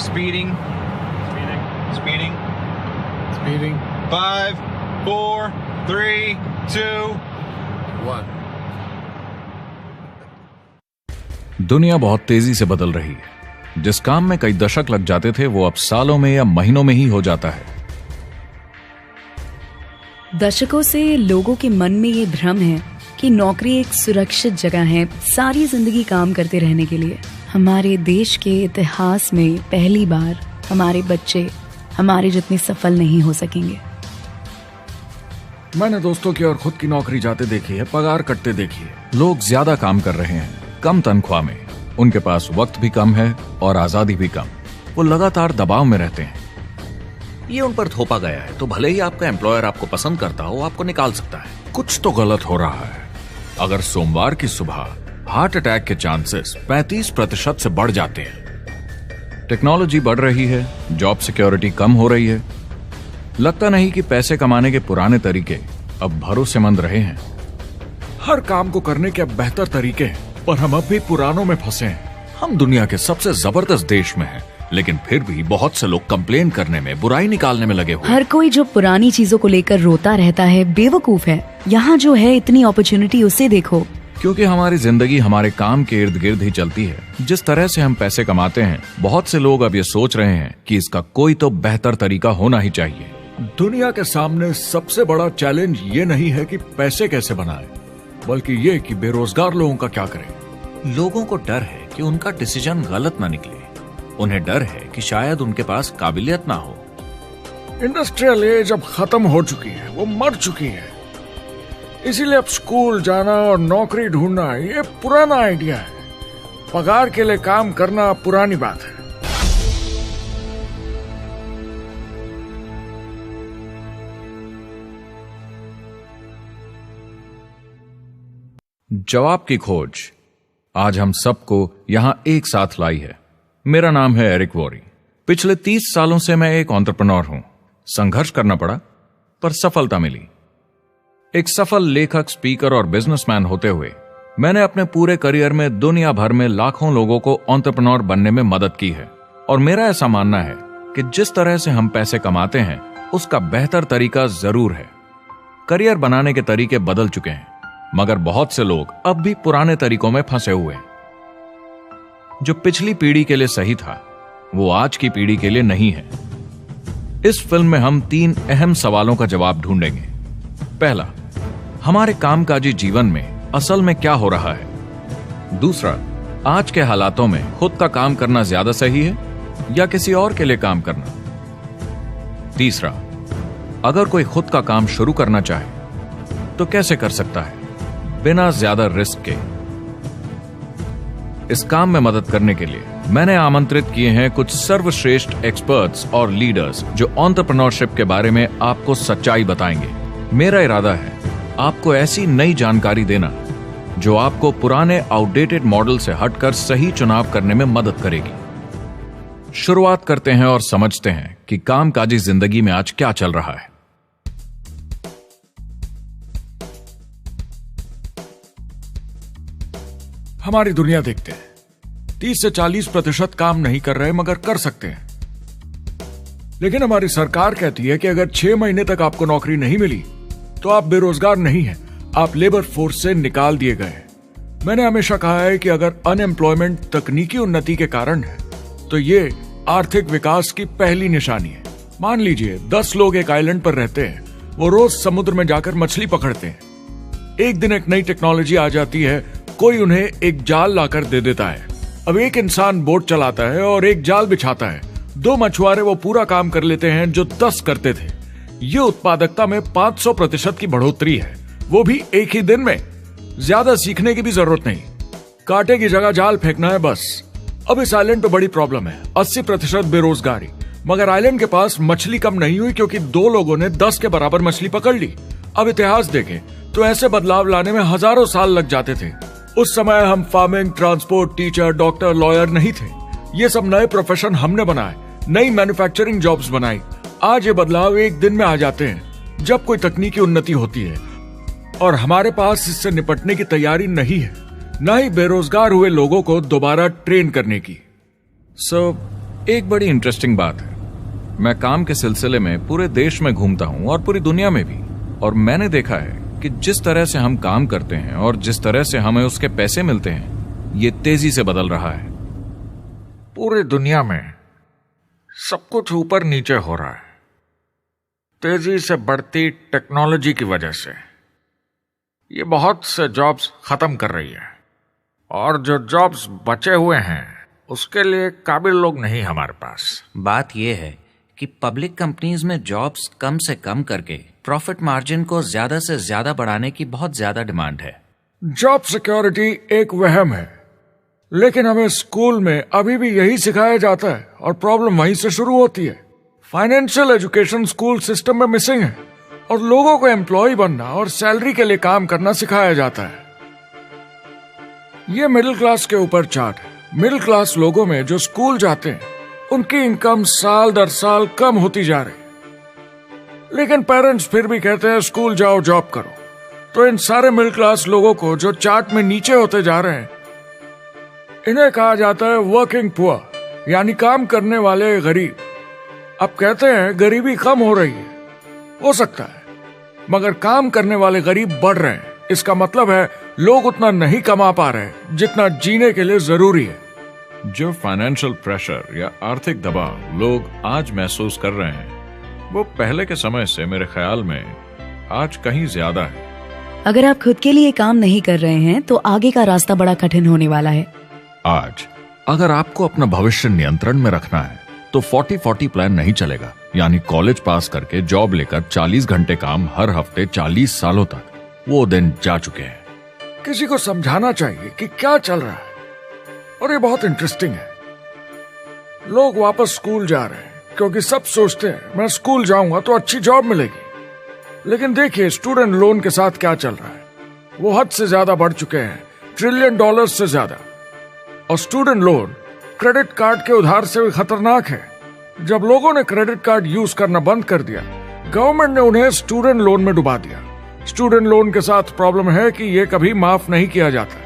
Speeding. Speeding. Speeding. 5, 4, 3, 2, 1. दुनिया बहुत तेजी से बदल रही है। जिस काम में कई दशक लग जाते थे वो अब सालों में या महीनों में ही हो जाता है। दशकों से लोगों के मन में ये भ्रम है कि नौकरी एक सुरक्षित जगह है सारी जिंदगी काम करते रहने के लिए। हमारे देश के इतिहास में पहली बार हमारे बच्चे हमारे जितने सफल नहीं हो सकेंगे। मैंने दोस्तों की और खुद की नौकरी जाते देखी है, पगार कटते देखी है। लोग ज्यादा काम कर रहे हैं कम तनख्वाह में, उनके पास वक्त भी कम है और आजादी भी कम। वो लगातार दबाव में रहते हैं। ये उन पर थोपा गया है तो भले ही आपका एम्प्लॉयर आपको पसंद करता हो, आपको निकाल सकता है। कुछ तो गलत हो रहा है। अगर सोमवार की सुबह हार्ट अटैक के चांसेस 35% से बढ़ जाते हैं। टेक्नोलॉजी बढ़ रही है, जॉब सिक्योरिटी कम हो रही है। लगता नहीं कि पैसे कमाने के पुराने तरीके अब भरोसेमंद रहे हैं। हर काम को करने के अब बेहतर तरीके हैं, पर हम अब भी पुरानों में फंसे हैं। हम दुनिया के सबसे जबरदस्त देश में हैं, लेकिन फिर भी बहुत से लोग कंप्लेन करने में, बुराई निकालने में लगे हुए। हर कोई जो पुरानी चीजों को लेकर रोता रहता है बेवकूफ है। यहाँ जो है इतनी अपॉर्चुनिटी उसे देखो। क्योंकि हमारी जिंदगी हमारे काम के इर्द गिर्द ही चलती है। जिस तरह से हम पैसे कमाते हैं, बहुत से लोग अब ये सोच रहे हैं कि इसका कोई तो बेहतर तरीका होना ही चाहिए। दुनिया के सामने सबसे बड़ा चैलेंज ये नहीं है कि पैसे कैसे बनाएं, बल्कि ये कि बेरोजगार लोगों का क्या करें। लोगों को डर है कि उनका डिसीजन गलत ना निकले। उन्हें डर है कि शायद उनके पास काबिलियत ना हो। इंडस्ट्रियल एज अब खत्म हो चुकी है, वो मर चुकी है। इसीलिए अब स्कूल जाना और नौकरी ढूंढना ये पुराना आइडिया है। पगार के लिए काम करना पुरानी बात है। जवाब की खोज आज हम सबको यहां एक साथ लाई है। मेरा नाम है एरिक वॉरी। पिछले 30 सालों से मैं एक एंटरप्रेन्योर हूं। संघर्ष करना पड़ा, पर सफलता मिली। एक सफल लेखक, स्पीकर और बिजनेसमैन होते हुए मैंने अपने पूरे करियर में दुनिया भर में लाखों लोगों को एंटरप्रेन्योर बनने में मदद की है। और मेरा ऐसा मानना है कि जिस तरह से हम पैसे कमाते हैं उसका बेहतर तरीका जरूर है। करियर बनाने के तरीके बदल चुके हैं, मगर बहुत से लोग अब भी पुराने तरीकों में फंसे हुए हैं। जो पिछली पीढ़ी के लिए सही था वो आज की पीढ़ी के लिए नहीं है। इस फिल्म में हम 3 अहम सवालों का जवाब ढूंढेंगे। पहला, हमारे कामकाजी जीवन में असल में क्या हो रहा है। दूसरा, आज के हालातों में खुद का काम करना ज्यादा सही है या किसी और के लिए काम करना। तीसरा, अगर कोई खुद का काम शुरू करना चाहे तो कैसे कर सकता है बिना ज्यादा रिस्क के। इस काम में मदद करने के लिए मैंने आमंत्रित किए हैं कुछ सर्वश्रेष्ठ एक्सपर्ट्स और लीडर्स जो एंटरप्रेन्योरशिप के बारे में आपको सच्चाई बताएंगे। मेरा इरादा है आपको ऐसी नई जानकारी देना जो आपको पुराने आउटडेटेड मॉडल से हटकर सही चुनाव करने में मदद करेगी। शुरुआत करते हैं और समझते हैं कि कामकाजी जिंदगी में आज क्या चल रहा है। हमारी दुनिया देखते हैं 30 से 40% काम नहीं कर रहे, मगर कर सकते हैं। लेकिन हमारी सरकार कहती है कि अगर 6 महीने तक आपको नौकरी नहीं मिली तो आप बेरोजगार नहीं हैं, आप लेबर फोर्स से निकाल दिए गए। मैंने हमेशा कहा है कि अगर अनएम्प्लॉयमेंट तकनीकी उन्नति के कारण है तो ये आर्थिक विकास की पहली निशानी है। मान लीजिए 10 लोग एक आइलैंड पर रहते हैं, वो रोज समुद्र में जाकर मछली पकड़ते हैं। एक दिन एक नई टेक्नोलॉजी आ जाती है, कोई उन्हें एक जाल लाकर दे देता है। अब एक इंसान बोट चलाता है और एक जाल बिछाता है। 2 मछुआरे वो पूरा काम कर लेते हैं जो 10 करते थे। ये उत्पादकता में 500% की बढ़ोतरी है, वो भी एक ही दिन में। ज्यादा सीखने की भी जरूरत नहीं, कांटे की जगह जाल फेंकना है बस। अब इस आइलैंड पे बड़ी प्रॉब्लम है, 80% बेरोजगारी। मगर आइलैंड के पास मछली कम नहीं हुई क्योंकि 2 लोगों ने 10 के बराबर मछली पकड़ ली। अब इतिहास देखें तो ऐसे बदलाव लाने में हजारों साल लग जाते थे। उस समय हम farming, transport, teacher, doctor, lawyer नहीं थे। ये सब नए प्रोफेशन हमने बनाए, नई मैन्युफैक्चरिंग जॉब्स बनाई। आज ये बदलाव एक दिन में आ जाते हैं जब कोई तकनीकी उन्नति होती है, और हमारे पास इससे निपटने की तैयारी नहीं है, न ही बेरोजगार हुए लोगों को दोबारा ट्रेन करने की। एक बड़ी इंटरेस्टिंग बात है, मैं काम के सिलसिले में पूरे देश में घूमता हूं और पूरी दुनिया में भी, और मैंने देखा है कि जिस तरह से हम काम करते हैं और जिस तरह से हमें उसके पैसे मिलते हैं, ये तेजी से बदल रहा है। पूरी दुनिया में सब कुछ ऊपर नीचे हो रहा है, तेजी से बढ़ती टेक्नोलॉजी की वजह से। ये बहुत से जॉब्स खत्म कर रही है, और जो जॉब्स बचे हुए हैं उसके लिए काबिल लोग नहीं हमारे पास। बात यह है कि पब्लिक कंपनीज में जॉब्स कम से कम करके प्रॉफिट मार्जिन को ज्यादा से ज्यादा बढ़ाने की बहुत ज्यादा डिमांड है। जॉब सिक्योरिटी एक वहम है, लेकिन हमें स्कूल में अभी भी यही सिखाया जाता है और प्रॉब्लम वहीं से शुरू होती है। फाइनेंशियल एजुकेशन स्कूल सिस्टम में मिसिंग है, और लोगों को एम्प्लॉय बनना और सैलरी के लिए काम करना सिखाया जाता है। ये मिडिल क्लास के ऊपर चार्ट है। मिडिल क्लास लोगों में जो स्कूल जाते हैं उनकी इनकम साल दर साल कम होती जा रही, लेकिन पेरेंट्स फिर भी कहते हैं स्कूल जाओ, जॉब करो। तो इन सारे मिडिल क्लास लोगों को जो चार्ट में नीचे होते जा रहे हैं, इन्हें कहा जाता है वर्किंग पुअर, यानी काम करने वाले गरीब। अब कहते हैं गरीबी कम हो रही है, हो सकता है, मगर काम करने वाले गरीब बढ़ रहे हैं। इसका मतलब है लोग उतना नहीं कमा पा रहे जितना जीने के लिए जरूरी है। जो फाइनेंशियल प्रेशर या आर्थिक दबाव लोग आज महसूस कर रहे हैं, वो पहले के समय से मेरे ख्याल में आज कहीं ज्यादा है। अगर आप खुद के लिए काम नहीं कर रहे हैं तो आगे का रास्ता बड़ा कठिन होने वाला है। आज अगर आपको अपना भविष्य नियंत्रण में रखना है तो 40-40 प्लान नहीं चलेगा, यानी कॉलेज पास करके जॉब लेकर 40 घंटे काम हर हफ्ते 40 सालों तक, वो दिन जा चुके हैं। किसी को समझाना चाहिए कि क्या चल रहा है, और ये बहुत इंटरेस्टिंग है। लोग वापस स्कूल जा रहे हैं क्योंकि सब सोचते हैं मैं स्कूल जाऊंगा तो अच्छी जॉब मिलेगी। लेकिन देखिए स्टूडेंट लोन के साथ क्या चल रहा है, वो हद से ज्यादा बढ़ चुके हैं, $1 ट्रिलियन से ज्यादा। और स्टूडेंट लोन क्रेडिट कार्ड के उधार से भी खतरनाक है। जब लोगों ने क्रेडिट कार्ड यूज करना बंद कर दिया, गवर्नमेंट ने उन्हें स्टूडेंट लोन में डुबा दिया। स्टूडेंट लोन के साथ प्रॉब्लम है कि ये कभी माफ नहीं किया जाता।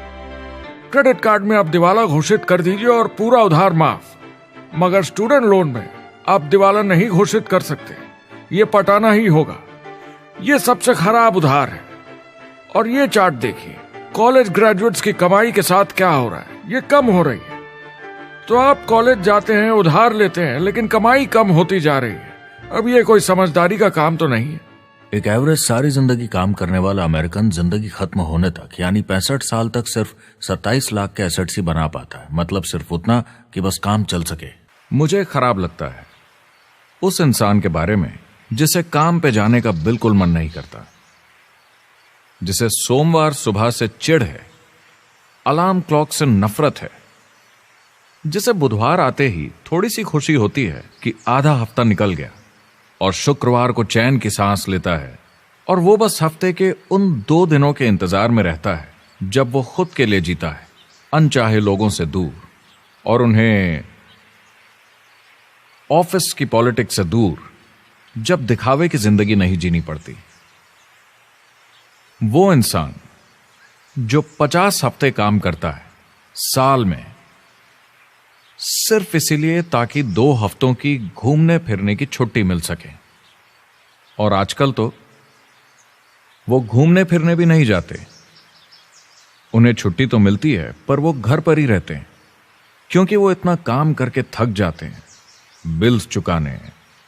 क्रेडिट कार्ड में आप दिवाला घोषित कर दीजिए और पूरा उधार माफ, मगर स्टूडेंट लोन में आप दिवाला नहीं घोषित कर सकते, ये पटाना ही होगा। ये सबसे खराब उधार है। और ये चार्ट देखिए, कॉलेज ग्रेजुएट्स की कमाई के साथ क्या हो रहा है, ये कम हो रही है। तो आप कॉलेज जाते हैं, उधार लेते हैं, लेकिन कमाई कम होती जा रही है। अब ये कोई समझदारी का काम तो नहीं है। एक एवरेज सारी जिंदगी काम करने वाला अमेरिकन जिंदगी खत्म होने तक, यानी 65 साल तक सिर्फ 27 लाख के एसेट्स ही बना पाता है। मतलब सिर्फ उतना कि बस काम चल सके। मुझे खराब लगता है उस इंसान के बारे में जिसे काम पे जाने का बिल्कुल मन नहीं करता, जिसे सोमवार सुबह से चिढ़ है, अलार्म क्लॉक से नफरत है, जिसे बुधवार आते ही थोड़ी सी खुशी होती है कि आधा हफ्ता निकल गया, और शुक्रवार को चैन की सांस लेता है, और वो बस हफ्ते के उन 2 दिनों के इंतजार में रहता है जब वो खुद के लिए जीता है, अनचाहे लोगों से दूर, और उन्हें ऑफिस की पॉलिटिक्स से दूर, जब दिखावे की जिंदगी नहीं जीनी पड़ती। वो इंसान जो 50 हफ्ते काम करता है साल में, सिर्फ इसीलिए ताकि 2 हफ्तों की घूमने फिरने की छुट्टी मिल सके। और आजकल तो वो घूमने फिरने भी नहीं जाते। उन्हें छुट्टी तो मिलती है पर वो घर पर ही रहते हैं, क्योंकि वो इतना काम करके थक जाते हैं। बिल्स चुकाने,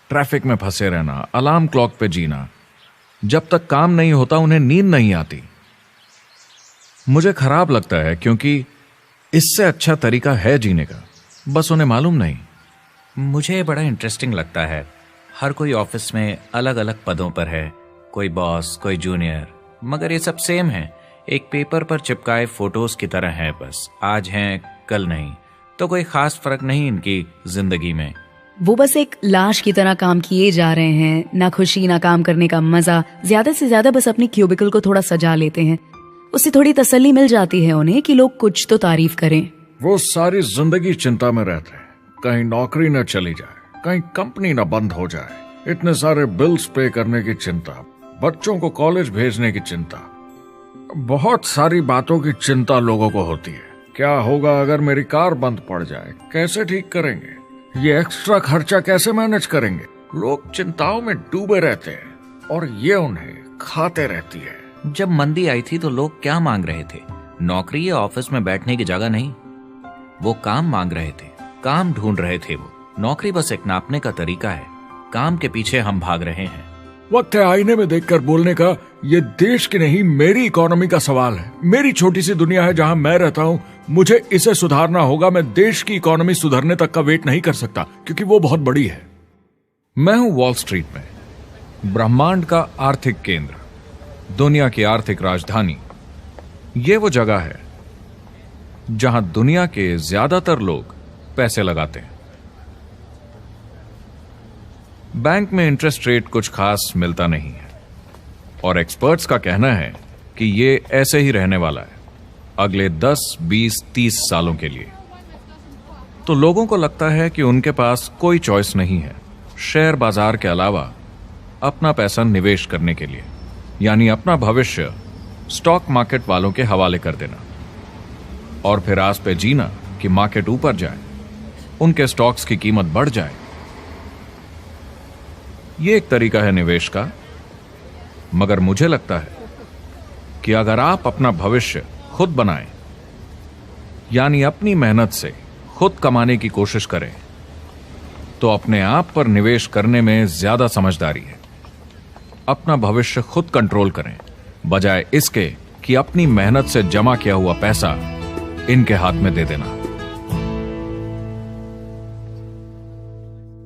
ट्रैफिक में फंसे रहना, अलार्म क्लॉक पे जीना, जब तक काम नहीं होता उन्हें नींद नहीं आती। मुझे खराब लगता है क्योंकि इससे अच्छा तरीका है जीने का, बस उन्हें मालूम नहीं। मुझे बड़ा इंटरेस्टिंग लगता है, हर कोई ऑफिस में अलग अलग पदों पर है, कोई बॉस, कोई जूनियर, मगर ये सब सेम है, एक पेपर पर चिपकाए फोटोज की तरह है। बस आज हैं कल नहीं, तो कोई खास फर्क नहीं इनकी जिंदगी में। वो बस एक लाश की तरह काम किए जा रहे हैं, ना खुशी ना काम करने का मजा। ज्यादा से ज्यादा बस अपनी क्यूबिकल को थोड़ा सजा लेते हैं, उससे थोड़ी तसल्ली मिल जाती है उन्हें कि लोग कुछ तो तारीफ करें। वो सारी जिंदगी चिंता में रहते हैं, कहीं नौकरी न चली जाए, कहीं कंपनी न बंद हो जाए, इतने सारे बिल्स पे करने की चिंता, बच्चों को कॉलेज भेजने की चिंता, बहुत सारी बातों की चिंता लोगों को होती है। क्या होगा अगर मेरी कार बंद पड़ जाए, कैसे ठीक करेंगे, ये एक्स्ट्रा खर्चा कैसे मैनेज करेंगे? लोग चिंताओं में डूबे रहते हैं और ये उन्हें खाते रहती है। जब मंदी आई थी तो लोग क्या मांग रहे थे? नौकरी या ऑफिस में बैठने की जगह नहीं, वो काम मांग रहे थे, काम ढूंढ रहे थे वो। नौकरी बस एक नापने का तरीका है, काम के पीछे हम भाग रहे हैं। वक्त है आईने में देखकर बोलने का। ये देश की नहीं, मेरी इकोनॉमी का सवाल है। मेरी छोटी सी दुनिया है जहां मैं रहता हूं, मुझे इसे सुधारना होगा। मैं देश की इकोनॉमी सुधरने तक का वेट नहीं कर सकता क्योंकि वो बहुत बड़ी है। मैं हूं वॉल स्ट्रीट में, ब्रह्मांड का आर्थिक केंद्र, दुनिया की आर्थिक राजधानी। ये वो जगह है जहां दुनिया के ज्यादातर लोग पैसे लगाते हैं। बैंक में इंटरेस्ट रेट कुछ खास मिलता नहीं है और एक्सपर्ट्स का कहना है कि ये ऐसे ही रहने वाला है अगले 10, 20, 30 सालों के लिए। तो लोगों को लगता है कि उनके पास कोई चॉइस नहीं है शेयर बाजार के अलावा अपना पैसा निवेश करने के लिए, यानी अपना भविष्य स्टॉक मार्केट वालों के हवाले कर देना और फिर आस पे जीना कि मार्केट ऊपर जाए, उनके स्टॉक्स की कीमत बढ़ जाए। यह एक तरीका है निवेश का, मगर मुझे लगता है कि अगर आप अपना भविष्य खुद बनाएं, यानी अपनी मेहनत से खुद कमाने की कोशिश करें, तो अपने आप पर निवेश करने में ज्यादा समझदारी है। अपना भविष्य खुद कंट्रोल करें, बजाय इसके कि अपनी मेहनत से जमा किया हुआ पैसा इनके हाथ में दे देना।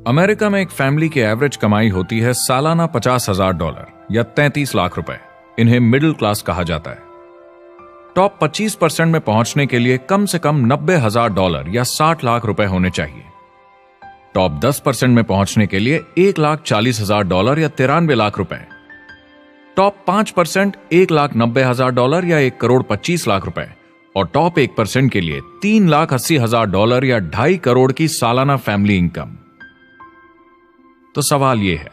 अमेरिका में एक फैमिली की एवरेज कमाई होती है सालाना $50,000 या 33 लाख रुपए। इन्हें मिडिल क्लास कहा जाता है। टॉप 25% में पहुंचने के लिए कम से कम $90,000 या 60 लाख रुपए होने चाहिए। टॉप 10% में पहुंचने के लिए $1,40,000 या 93 लाख रुपए। टॉप 5% $1,90,000 या 1,25 लाख रुपए और टॉप 1% के लिए $3,80,000 या 2.5 करोड़ की सालाना फैमिली इनकम। तो सवाल यह है,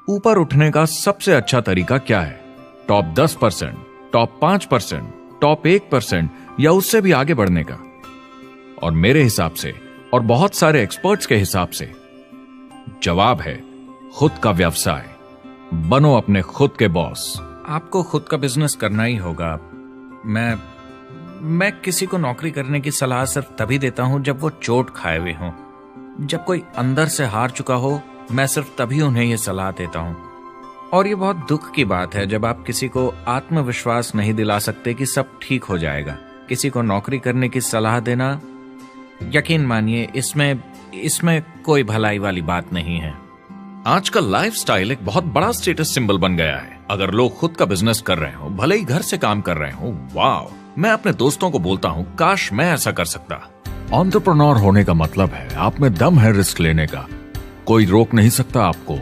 ऊपर उठने का सबसे अच्छा तरीका क्या है? टॉप 10%, टॉप 5%, टॉप 1% या उससे भी आगे बढ़ने का? और मेरे हिसाब से और बहुत सारे एक्सपर्ट्स के हिसाब से जवाब है खुद का व्यवसाय। बनो अपने खुद के बॉस। आपको खुद का बिजनेस करना ही होगा। मैं किसी को नौकरी करने की सलाह सिर्फ तभी देता हूं जब वो चोट खाए हुए हों। जब कोई अंदर से हार चुका हो, मैं सिर्फ तभी उन्हें यह सलाह देता हूं। और ये बहुत दुख की बात है जब आप किसी को आत्मविश्वास नहीं दिला सकते कि सब ठीक हो जाएगा। किसी को नौकरी करने की सलाह देना, यकीन मानिए, इसमें कोई भलाई वाली बात नहीं है। आजकल लाइफस्टाइल एक बहुत बड़ा स्टेटस सिंबल बन गया है। अगर लोग खुद का बिजनेस कर रहे हो, भले ही घर से काम कर रहे हो, वाह! मैं अपने दोस्तों को बोलता हूं, काश मैं ऐसा कर सकता। एंटरप्रेन्योर होने का मतलब है आप में दम है रिस्क लेने का। कोई रोक नहीं सकता आपको।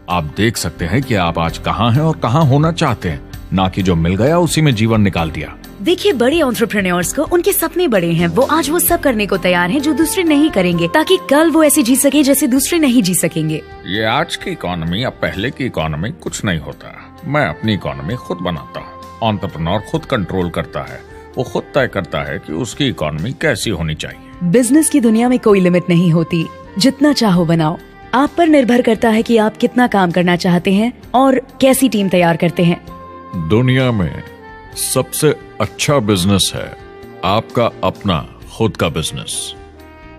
आप देख सकते हैं कि आप आज कहां हैं और कहां होना चाहते हैं, ना कि जो मिल गया उसी में जीवन निकाल दिया। देखिए, बड़े एंटरप्रेन्योर्स को उनके सपने बड़े हैं। वो आज वो सब करने को तैयार हैं जो दूसरे नहीं करेंगे, ताकि कल वो ऐसे जी सके जैसे दूसरे नहीं जी सकेंगे। ये आज की इकोनॉमी अब पहले की इकोनॉमी कुछ नहीं होता। मैं अपनी इकोनॉमी खुद बनाता हूँ। एंटरप्रेन्योर खुद कंट्रोल करता है। वो खुद तय करता है कि उसकी इकोनॉमी कैसी होनी चाहिए। बिजनेस की दुनिया में कोई लिमिट नहीं होती। जितना चाहो बनाओ। आप पर निर्भर करता है कि आप कितना काम करना चाहते हैं और कैसी टीम तैयार करते हैं। दुनिया में सबसे अच्छा बिजनेस है आपका अपना खुद का बिजनेस।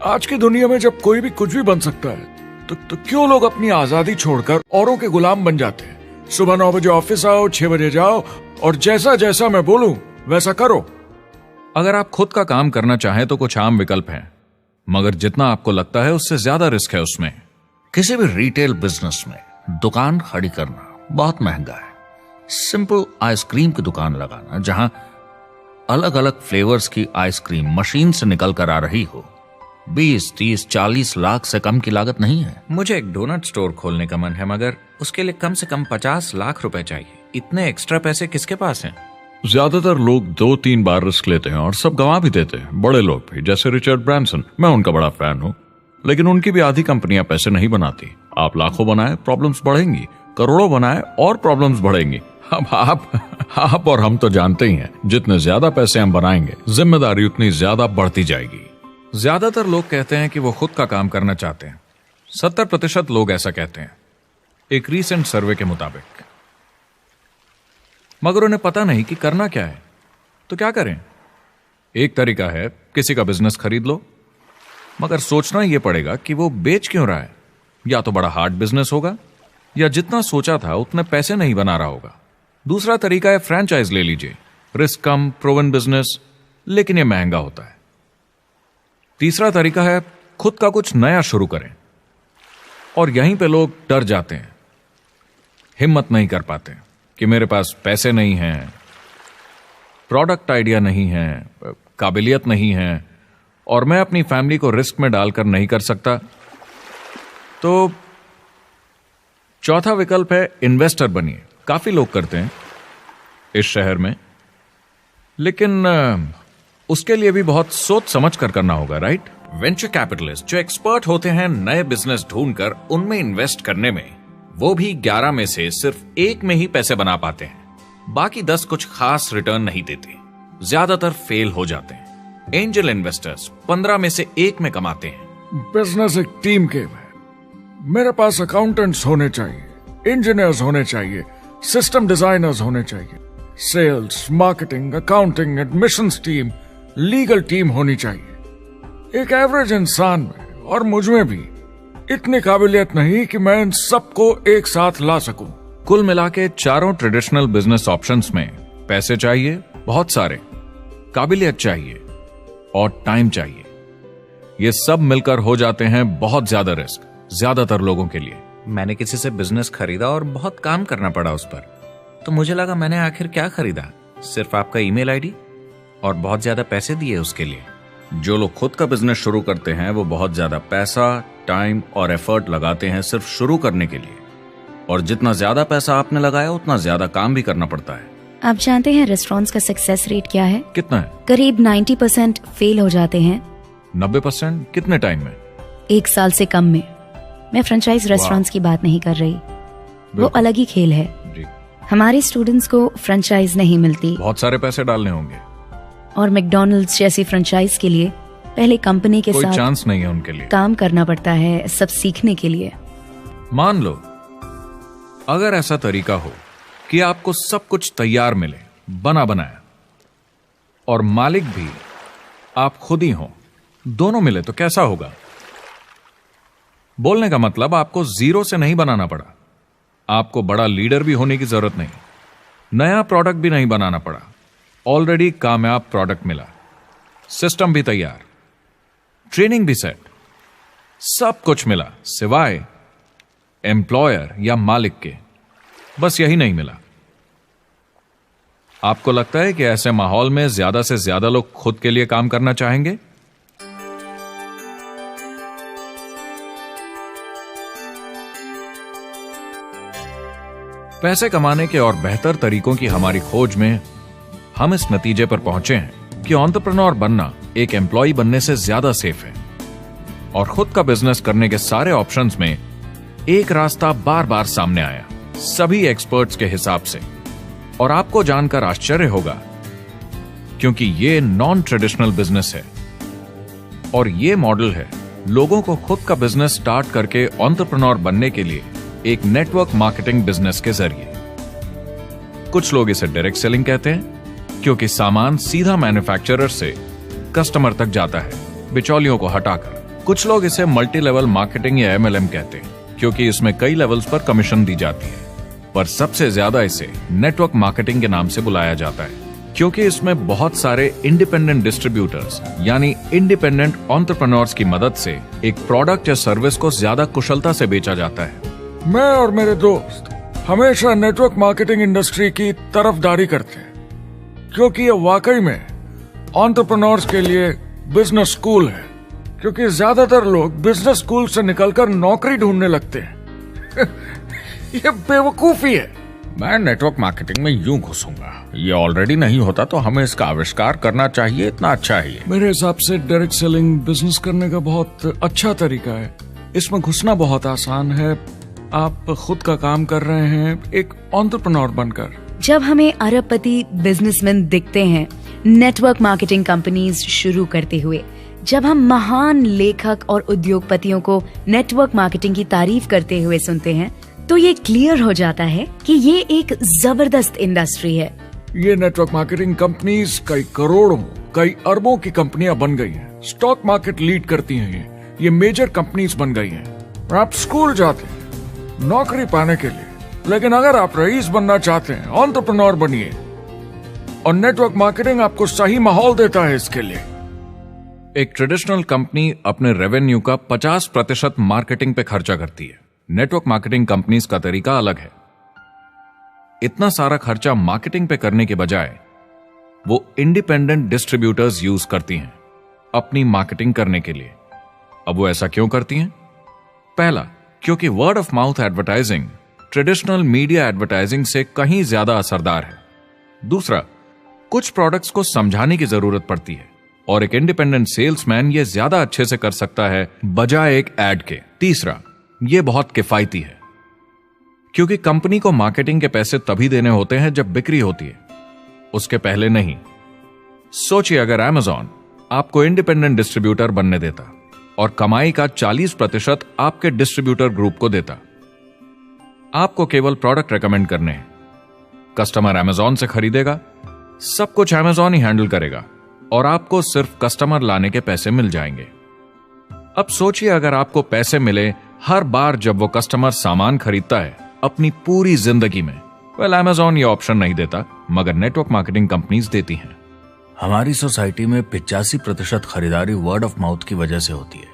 आज की दुनिया में जब कोई भी कुछ भी बन सकता है, तो क्यों लोग अपनी आजादी छोड़कर औरों के गुलाम बन जाते हैं? सुबह 9 बजे ऑफिस आओ, 6 बजे जाओ और जैसा जैसा मैं बोलूं वैसा करो। अगर आप खुद का काम करना चाहें तो कुछ आम विकल्प हैं, मगर जितना आपको लगता है उससे ज्यादा रिस्क है उसमें। किसी भी रिटेल बिजनेस में दुकान खड़ी करना बहुत महंगा है। सिंपल आइसक्रीम की दुकान लगाना जहां अलग अलग फ्लेवर्स की आइसक्रीम मशीन से निकल कर आ रही हो, 20, 30, 40 लाख से कम की लागत नहीं है। मुझे एक डोनट स्टोर खोलने का मन है, मगर उसके लिए कम से कम 50 लाख रुपए चाहिए। इतने एक्स्ट्रा पैसे किसके पास हैं? ज्यादातर लोग 2-3 बार रिस्क लेते हैं और सब गंवा भी देते हैं। बड़े लोग भी, जैसे रिचर्ड ब्रांसन। मैं उनका बड़ा फैन हूं, लेकिन उनकी भी आधी कंपनियां पैसे नहीं बनाती। आप लाखों बनाए, प्रॉब्लम्स बढ़ेंगी। करोड़ों बनाए और प्रॉब्लम्स बढ़ेंगी। अब आप और हम तो जानते ही हैं, जितने ज्यादा पैसे हम बनाएंगे, जिम्मेदारी उतनी ज्यादा बढ़ती जाएगी। ज्यादातर लोग कहते हैं कि वो खुद का काम करना चाहते हैं। 70% लोग ऐसा कहते हैं, एक रीसेंट सर्वे के मुताबिक। मगर उन्हें पता नहीं कि करना क्या है। तो क्या करें? एक तरीका है किसी का बिजनेस खरीद लो, मगर सोचना यह पड़ेगा कि वो बेच क्यों रहा है। या तो बड़ा हार्ड बिजनेस होगा, या जितना सोचा था उतने पैसे नहीं बना रहा होगा। दूसरा तरीका है फ्रेंचाइज ले लीजिए, रिस्क कम, प्रूवन बिजनेस, लेकिन यह महंगा होता है। तीसरा तरीका है खुद का कुछ नया शुरू करें, और यहीं पे लोग डर जाते हैं, हिम्मत नहीं कर पाते कि मेरे पास पैसे नहीं हैं, प्रोडक्ट आइडिया नहीं है, काबिलियत नहीं है, और मैं अपनी फैमिली को रिस्क में डालकर नहीं कर सकता। तो चौथा विकल्प है इन्वेस्टर बनिए। काफी लोग करते हैं इस शहर में, लेकिन उसके लिए भी बहुत सोच समझ कर करना होगा, राइट? वेंचर कैपिटलिस्ट जो एक्सपर्ट होते हैं नए बिजनेस ढूंढकर उनमें इन्वेस्ट करने में, वो भी 11 में से सिर्फ 1 में ही पैसे बना पाते हैं। बाकी 10 कुछ खास रिटर्न नहीं देते, ज्यादातर फेल हो जाते हैं। एंजल इन्वेस्टर्स 15 में से 1 में कमाते हैं। बिजनेस एक टीम गेम है। मेरे पास अकाउंटेंट्स होने चाहिए, इंजीनियर्स होने चाहिए, सिस्टम डिजाइनर्स होने चाहिए, sales, marketing, accounting, admissions team, legal team होनी चाहिए। एक एवरेज इंसान में और मुझ में भी इतनी काबिलियत नहीं कि मैं इन सबको एक साथ ला सकूं। कुल मिला के चारों ट्रेडिशनल बिजनेस ऑप्शंस में पैसे चाहिए बहुत सारे, काबिलियत चाहिए और टाइम चाहिए। ये सब मिलकर हो जाते हैं बहुत ज्यादा रिस्क ज्यादातर लोगों के लिए। मैंने किसी से बिजनेस खरीदा और बहुत काम करना पड़ा उस पर, तो मुझे लगा मैंने आखिर क्या खरीदा, सिर्फ आपका ईमेल आईडी, और बहुत ज्यादा पैसे दिए उसके लिए। जो लोग खुद का बिजनेस शुरू करते हैं वो बहुत ज्यादा पैसा, टाइम और एफर्ट लगाते हैं सिर्फ शुरू करने के लिए, और जितना ज्यादा पैसा आपने लगाया उतना ज्यादा काम भी करना पड़ता है। आप जानते हैं रेस्टोरेंट्स का सक्सेस रेट क्या है? कितना है? करीब 90% फेल हो जाते हैं। 90%? कितने टाइम में? 1 साल से कम में। मैं फ्रेंचाइज रेस्टोरेंट्स की बात नहीं कर रही, वो अलग ही खेल है। जी। हमारे स्टूडेंट्स को फ्रेंचाइज नहीं मिलती, बहुत सारे पैसे डालने होंगे, और मैकडॉनल्ड्स जैसी फ्रेंचाइज के लिए पहले कंपनी के कोई साथ चांस नहीं है उनके लिए। काम करना पड़ता है सब सीखने के लिए। मान लो अगर ऐसा तरीका हो कि आपको सब कुछ तैयार मिले, बना बनाया, और मालिक भी आप खुद ही हो, दोनों मिले, तो कैसा होगा? बोलने का मतलब आपको जीरो से नहीं बनाना पड़ा, आपको बड़ा लीडर भी होने की जरूरत नहीं, नया प्रोडक्ट भी नहीं बनाना पड़ा, ऑलरेडी कामयाब प्रोडक्ट मिला, सिस्टम भी तैयार, ट्रेनिंग भी सेट, सब कुछ मिला सिवाय एम्प्लॉयर या मालिक के। बस यही नहीं मिला। आपको लगता है कि ऐसे माहौल में ज्यादा से ज्यादा लोग खुद के लिए काम करना चाहेंगे? पैसे कमाने के और बेहतर तरीकों की हमारी खोज में हम इस नतीजे पर पहुंचे हैं कि एंटरप्रेन्योर बनना एक एम्प्लॉय बनने से ज्यादा सेफ है, और खुद का बिजनेस करने के सारे ऑप्शंस में एक रास्ता बार बार सामने आया सभी एक्सपर्ट्स के हिसाब से। और आपको जानकर आश्चर्य होगा, क्योंकि ये नॉन ट्रेडिशनल बिजनेस है, और ये मॉडल है लोगों को खुद का बिजनेस स्टार्ट करके एंटरप्रेन्योर बनने के लिए एक नेटवर्क मार्केटिंग बिजनेस के जरिए। कुछ लोग इसे डायरेक्ट सेलिंग कहते हैं, क्योंकि सामान सीधा मैन्युफैक्चरर से कस्टमर तक जाता है बिचौलियों को हटाकर। कुछ लोग इसे मल्टी लेवल मार्केटिंग या MLM कहते हैं, क्योंकि इसमें कई लेवल्स पर कमीशन दी जाती है, पर सबसे ज्यादा इसे नेटवर्क मार्केटिंग के नाम से बुलाया जाता है, क्योंकि इसमें बहुत सारे इंडिपेंडेंट डिस्ट्रीब्यूटर्स यानी इंडिपेंडेंट एंटरप्रेन्योर्स की मदद से एक प्रोडक्ट या सर्विस को ज्यादा कुशलता से बेचा जाता है। मैं और मेरे दोस्त हमेशा नेटवर्क मार्केटिंग इंडस्ट्री की तरफदारी करते हैं, क्योंकि ये वाकई में एंटरप्रेन्योर्स के लिए बिजनेस स्कूल है, क्योंकि ज्यादातर लोग बिजनेस स्कूल से निकलकर नौकरी ढूंढने लगते हैं। ये बेवकूफी है। मैं नेटवर्क मार्केटिंग में यूं घुसूंगा, ये ऑलरेडी नहीं होता तो हमें इसका आविष्कार करना चाहिए, इतना अच्छा है ये। मेरे हिसाब से डायरेक्ट सेलिंग बिजनेस करने का बहुत अच्छा तरीका है। इसमें घुसना बहुत आसान है। आप खुद का काम कर रहे हैं एक एंटरप्रेन्योर बनकर। जब हमें अरबपति बिजनेसमैन दिखते हैं नेटवर्क मार्केटिंग कंपनीज शुरू करते हुए, जब हम महान लेखक और उद्योगपतियों को नेटवर्क मार्केटिंग की तारीफ करते हुए सुनते हैं तो ये क्लियर हो जाता है कि ये एक जबरदस्त इंडस्ट्री है। ये नेटवर्क मार्केटिंग कंपनीज कई करोड़ों, कई अरबों की कंपनियां बन गई हैं। स्टॉक मार्केट लीड करती हैं ये मेजर कंपनीज बन गई हैं। आप स्कूल जाते हैं नौकरी पाने के लिए, लेकिन अगर आप रईस बनना चाहते हैं, एंटरप्रेन्योर बनिए, और नेटवर्क मार्केटिंग आपको सही माहौल देता है इसके लिए। एक ट्रेडिशनल कंपनी अपने रेवेन्यू का 50% मार्केटिंग पे खर्चा करती है। नेटवर्क मार्केटिंग कंपनीज का तरीका अलग है। इतना सारा खर्चा मार्केटिंग पे करने के बजाय वो इंडिपेंडेंट डिस्ट्रीब्यूटर्स यूज करती हैं अपनी मार्केटिंग करने के लिए। अब वो ऐसा क्यों करती हैं? पहला, क्योंकि word of mouth advertising traditional media advertising से कहीं ज्यादा असरदार है। दूसरा, कुछ प्रोडक्ट्स को समझाने की जरूरत पड़ती है और एक इंडिपेंडेंट सेल्समैन ये ज्यादा अच्छे से कर सकता है बजाय एक एड के। तीसरा, ये बहुत किफायती है क्योंकि कंपनी को मार्केटिंग के पैसे तभी देने होते हैं जब बिक्री होती है, उसके पहले नहीं। सोचिए अगर Amazon आपको इंडिपेंडेंट डिस्ट्रीब्यूटर बनने देता और कमाई का 40% आपके डिस्ट्रीब्यूटर ग्रुप को देता। आपको केवल प्रोडक्ट रेकमेंड करने हैं, कस्टमर Amazon से खरीदेगा, सब कुछ Amazon ही हैंडल करेगा और आपको सिर्फ कस्टमर लाने के पैसे मिल जाएंगे। अब सोचिए अगर आपको पैसे मिले हर बार जब वो कस्टमर सामान खरीदता है अपनी पूरी जिंदगी में। Amazon ये ऑप्शन नहीं देता, मगर नेटवर्क मार्केटिंग कंपनीज देती हैं। हमारी सोसाइटी में 85% खरीदारी वर्ड ऑफ माउथ की वजह से होती है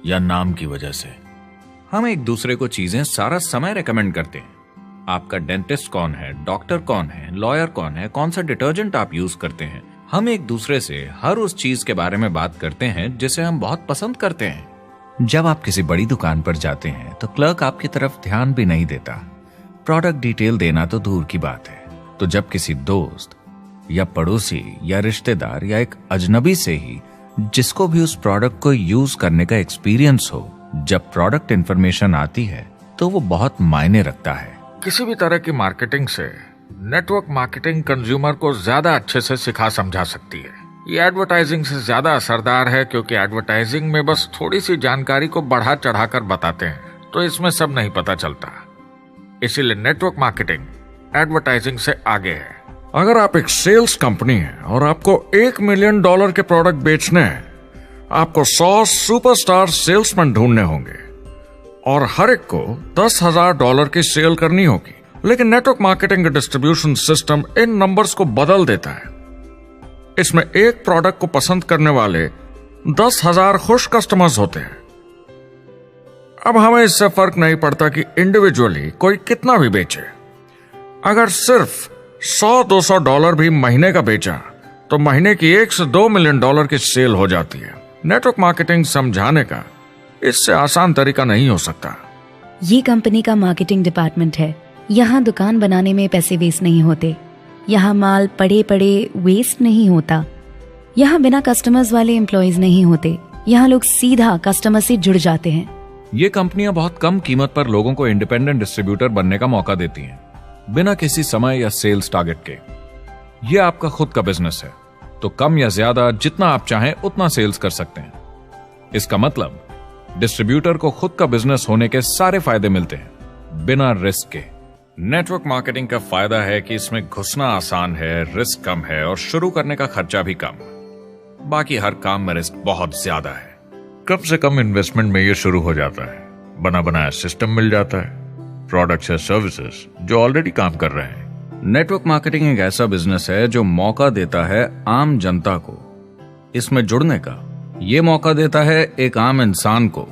या नाम की वजह से। हम एक दूसरे को चीजें सारा समय रेकमेंड करते हैं। आपका डेंटिस्ट कौन है, डॉक्टर कौन है, लॉयर कौन है, कौन सा डिटर्जेंट आप यूज करते हैं। हम एक दूसरे से हर उस चीज के बारे में बात करते हैं जिसे हम बहुत पसंद करते हैं। जब आप किसी बड़ी दुकान पर जाते हैं तो क्लर्क आपकी तरफ ध्यान भी नहीं देता, प्रोडक्ट डिटेल देना तो दूर की बात है। तो जब किसी दोस्त या पड़ोसी या रिश्तेदार या एक अजनबी से ही जिसको भी उस प्रोडक्ट को यूज करने का एक्सपीरियंस हो, जब प्रोडक्ट इंफॉर्मेशन आती है तो वो बहुत मायने रखता है। किसी भी तरह की मार्केटिंग से नेटवर्क मार्केटिंग कंज्यूमर को ज्यादा अच्छे से सिखा समझा सकती है। ये एडवर्टाइजिंग से ज्यादा असरदार है क्योंकि एडवर्टाइजिंग में बस थोड़ी सी जानकारी को बढ़ा चढ़ाकर बताते हैं, तो इसमें सब नहीं पता चलता। इसीलिए नेटवर्क मार्केटिंग एडवर्टाइजिंग से आगे है। अगर आप एक सेल्स कंपनी है और आपको $1 मिलियन के प्रोडक्ट बेचने हैं, आपको 100 सुपरस्टार सेल्समैन ढूंढने होंगे और हर एक को $10,000 की सेल करनी होगी। लेकिन नेटवर्क मार्केटिंग का डिस्ट्रीब्यूशन सिस्टम इन नंबर्स को बदल देता है। इसमें एक प्रोडक्ट को पसंद करने वाले 10,000 खुश कस्टमर्स होते हैं। अब हमें इससे फर्क नहीं पड़ता कि इंडिविजुअली कोई कितना भी बेचे। अगर सिर्फ $100-200 भी महीने का बेचा तो महीने की $1 से $2 मिलियन की सेल हो जाती है। नेटवर्क मार्केटिंग समझाने का इससे आसान तरीका नहीं हो सकता। ये कंपनी का मार्केटिंग डिपार्टमेंट है। यहाँ दुकान बनाने में पैसे वेस्ट नहीं होते, यहाँ माल पड़े पड़े वेस्ट नहीं होता, यहाँ बिना कस्टमर्स वाले एम्प्लॉयज नहीं होते, यहाँ लोग सीधा कस्टमर से जुड़ जाते हैं। ये कंपनियां बहुत कम कीमत पर लोगों को इंडिपेंडेंट डिस्ट्रीब्यूटर बनने का मौका देती हैं, बिना किसी समय या सेल्स टारगेट के। ये आपका खुद का बिजनेस है, तो कम या ज्यादा जितना आप चाहें उतना सेल्स कर सकते हैं। इसका मतलब डिस्ट्रीब्यूटर को खुद का बिजनेस होने के सारे फायदे मिलते हैं, बिना रिस्क के। नेटवर्क मार्केटिंग का फायदा है कि इसमें घुसना आसान है, रिस्क कम है और शुरू करने का खर्चा भी कम। बाकी हर काम में रिस्क बहुत ज्यादा है। कम से कम इन्वेस्टमेंट में ये शुरू हो जाता है, बना बनाया सिस्टम मिल जाता है, प्रोडक्ट्स या सर्विसेज जो ऑलरेडी काम कर रहे हैं। नेटवर्क मार्केटिंग एक ऐसा बिजनेस है जो मौका देता है आम जनता को इसमें जुड़ने का। ये मौका देता है एक आम इंसान को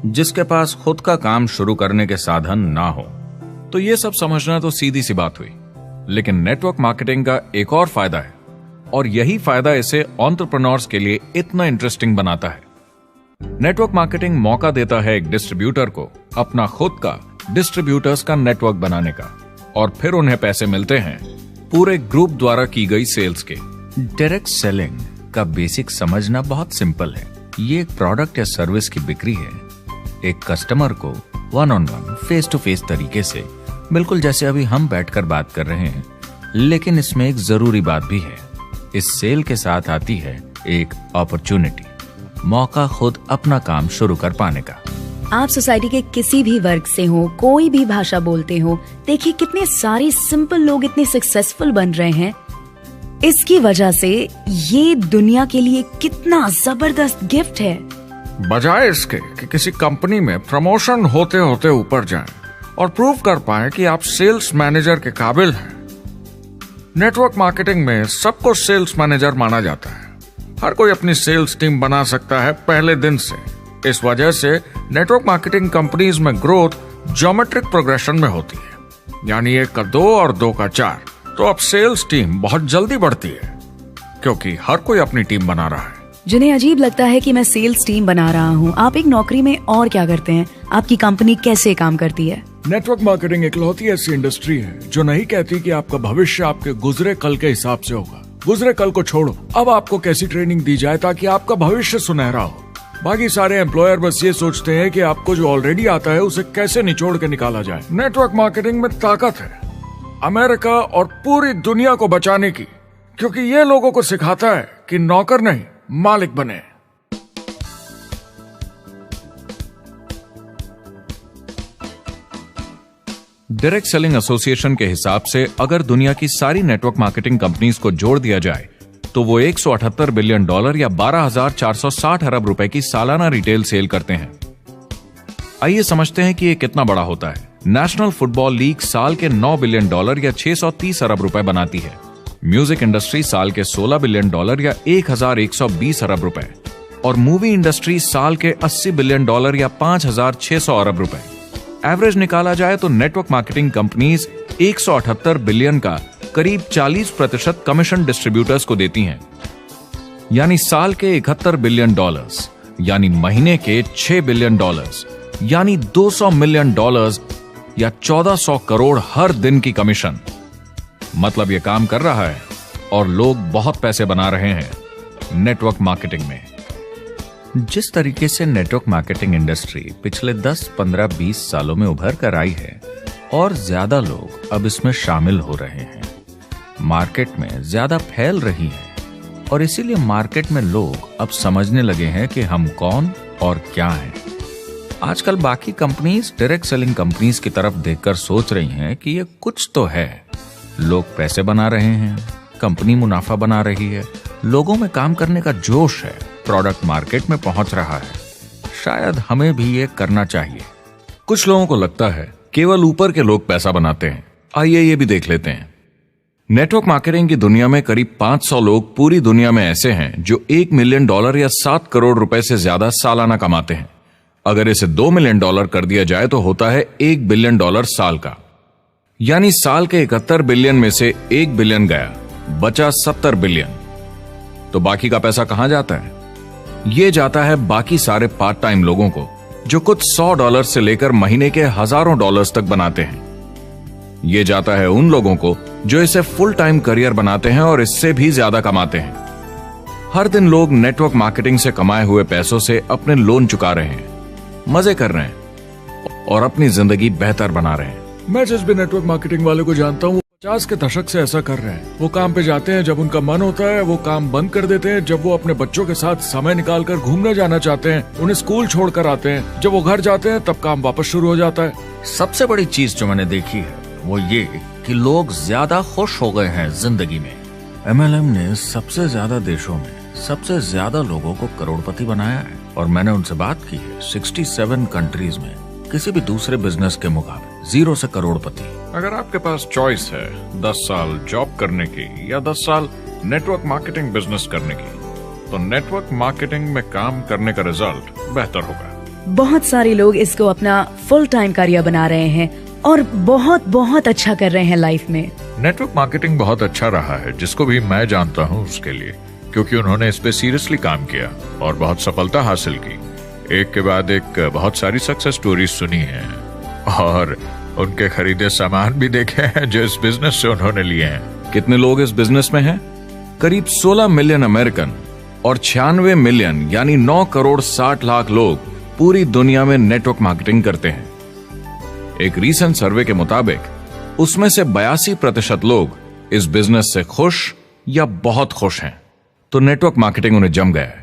जिसके पास खुद का काम शुरू करने के साधन ना हो। तो ये सब समझना तो सीधी सी बात हुई, लेकिन नेटवर्क मार्केटिंग का एक और फायदा है और यही फायदा इसे एंटरप्रेन्योर्स के लिए इतना इंटरेस्टिंग बनाता है। नेटवर्क मार्केटिंग मौका देता है एक डिस्ट्रीब्यूटर को अपना खुद का डिस्ट्रीब्यूटर्स का नेटवर्क बनाने का, और फिर उन्हें पैसे मिलते हैं पूरे ग्रुप द्वारा की गई सेल्स के। डायरेक्ट सेलिंग का बेसिक समझना बहुत सिंपल है। ये एक प्रोडक्ट या सर्विस की बिक्री है, एक कस्टमर को वन-ऑन-वन, फेस टू फेस तरीके से, बिल्कुल जैसे अभी हम बैठकर बात कर रहे हैं। लेकिन इसमें एक जरूरी बात भी है, इस सेल के साथ आती है एक अपॉर्चुनिटी। मौका खुद अपना काम शुरू कर पाने का। आप सोसाइटी के किसी भी वर्ग से हो, कोई भी भाषा बोलते हो, देखिए कितने सारे सिंपल लोग इतने सक्सेसफुल बन रहे हैं। इसकी वजह से ये दुनिया के लिए कितना जबरदस्त गिफ्ट है। बजाय इसके कि किसी कंपनी में प्रमोशन होते होते ऊपर जाएं और प्रूव कर पाएं कि आप सेल्स मैनेजर के काबिल हैं, नेटवर्क मार्केटिंग में सबको सेल्स मैनेजर माना जाता है। हर कोई अपनी सेल्स टीम बना सकता है पहले दिन से। इस वजह से नेटवर्क मार्केटिंग कंपनीज में ग्रोथ ज्योमेट्रिक प्रोग्रेशन में होती है, यानी 1 का 2 और 2 का 4। तो अब सेल्स टीम बहुत जल्दी बढ़ती है क्योंकि हर कोई अपनी टीम बना रहा है। जिन्हें अजीब लगता है कि मैं सेल्स टीम बना रहा हूँ, आप एक नौकरी में और क्या करते हैं? आपकी कंपनी कैसे काम करती है? नेटवर्क मार्केटिंग इकलौती ऐसी इंडस्ट्री है जो नहीं कहती कि आपका भविष्य आपके गुजरे कल के हिसाब से होगा। गुजरे कल को छोड़ो, अब आपको कैसी ट्रेनिंग दी जाए ताकि आपका भविष्य सुनहरा हो। बाकी सारे एम्प्लॉयर बस ये सोचते हैं कि आपको जो ऑलरेडी आता है उसे कैसे निचोड़ के निकाला जाए। नेटवर्क मार्केटिंग में ताकत है अमेरिका और पूरी दुनिया को बचाने की, क्योंकि ये लोगों को सिखाता है कि नौकर नहीं मालिक बने। डायरेक्ट सेलिंग एसोसिएशन के हिसाब से अगर दुनिया की सारी नेटवर्क मार्केटिंग कंपनीज को जोड़ दिया जाए तो वो $178 बिलियन या 12,460 अरब रुपए की सालाना रिटेल सेल करते हैं। आइए समझते हैं कि ये कितना बड़ा होता है। नेशनल फुटबॉल लीग साल के $9 बिलियन या 630 अरब रुपए बनाती है। म्यूजिक इंडस्ट्री साल के $16 बिलियन या 1,120 अरब रुपए, और मूवी इंडस्ट्री साल के $80 बिलियन या 5,600 अरब रुपए। एवरेज निकाला जाए तो नेटवर्क मार्केटिंग कंपनीज 178 बिलियन का करीब 40% कमीशन डिस्ट्रीब्यूटर्स को देती हैं, यानी साल के $71 बिलियन, यानी महीने के $6 बिलियन, यानी $200 मिलियन या 1400 करोड़ हर दिन की कमीशन। मतलब ये काम कर रहा है और लोग बहुत पैसे बना रहे हैं नेटवर्क मार्केटिंग में। जिस तरीके से नेटवर्क मार्केटिंग इंडस्ट्री पिछले 10, 15, 20 सालों में उभर कर आई है और ज्यादा लोग अब इसमें शामिल हो रहे हैं, मार्केट में ज्यादा फैल रही है और इसीलिए मार्केट में लोग अब समझने लगे हैं कि हम कौन और क्या हैं। आजकल बाकी कंपनीज डायरेक्ट सेलिंग कंपनीज की तरफ देखकर सोच रही हैं कि ये कुछ तो है। लोग पैसे बना रहे हैं, कंपनी मुनाफा बना रही है, लोगों में काम करने का जोश है, प्रोडक्ट मार्केट में पहुंच रहा है, शायद हमें भी ये करना चाहिए। कुछ लोगों को लगता है केवल ऊपर के लोग पैसा बनाते हैं। आइए ये भी देख लेते हैं। नेटवर्क मार्केटिंग की दुनिया में करीब 500 लोग पूरी दुनिया में ऐसे हैं जो $1 मिलियन या 7 करोड़ रुपए से ज्यादा सालाना कमाते हैं। अगर इसे $2 मिलियन कर दिया जाए तो होता है $1 बिलियन साल का, यानी साल के 71 बिलियन में से 1 बिलियन गया, बचा 70 बिलियन। तो बाकी का पैसा कहां जाता है? ये जाता है बाकी सारे पार्ट टाइम लोगों को जो कुछ $100 से लेकर महीने के हजारों डॉलर्स तक बनाते हैं। ये जाता है उन लोगों को जो इसे फुल टाइम करियर बनाते हैं और इससे भी ज्यादा कमाते हैं। हर दिन लोग नेटवर्क मार्केटिंग से कमाए हुए पैसों से अपने लोन चुका रहे हैं, मजे कर रहे हैं और अपनी जिंदगी बेहतर बना रहे हैं। मैं जिस भी नेटवर्क मार्केटिंग वाले को जानता हूँ 50 के दशक से ऐसा कर रहे हैं। वो काम पे जाते हैं जब उनका मन होता है, वो काम बंद कर देते हैं जब वो अपने बच्चों के साथ समय निकालकर घूमने जाना चाहते हैं, उन्हें स्कूल छोड़कर आते हैं, जब वो घर जाते हैं तब काम वापस शुरू हो जाता है। सबसे बड़ी चीज जो मैंने देखी है वो ये कि लोग ज्यादा खुश हो गए हैं जिंदगी में। MLM ने सबसे ज्यादा देशों में सबसे ज्यादा लोगों को करोड़पति बनाया है और मैंने उनसे बात की है 67 कंट्रीज में किसी भी दूसरे बिजनेस के मुकाबले 0 से करोड़पति। अगर आपके पास चॉइस है 10 साल जॉब करने की या 10 साल नेटवर्क मार्केटिंग बिजनेस करने की, तो नेटवर्क मार्केटिंग में काम करने का रिजल्ट बेहतर होगा। बहुत सारे लोग इसको अपना फुल टाइम करियर बना रहे हैं और बहुत बहुत अच्छा कर रहे हैं लाइफ में। नेटवर्क मार्केटिंग बहुत अच्छा रहा है जिसको भी मैं जानता हूँ उसके लिए, क्योंकि उन्होंने इस पे सीरियसली काम किया और बहुत सफलता हासिल की। एक के बाद एक बहुत सारी सक्सेस स्टोरीज सुनी है और उनके खरीदे सामान भी देखे हैं जो इस बिजनेस से उन्होंने लिए हैं। कितने लोग इस बिजनेस में हैं? करीब 16 मिलियन अमेरिकन और 96 मिलियन यानी 9 करोड़ 60 लाख लोग पूरी दुनिया में नेटवर्क मार्केटिंग करते हैं। एक रीसेंट सर्वे के मुताबिक उसमें से 82% लोग इस बिजनेस से खुश या बहुत खुश हैं। तो नेटवर्क मार्केटिंग उन्हें जम गया है।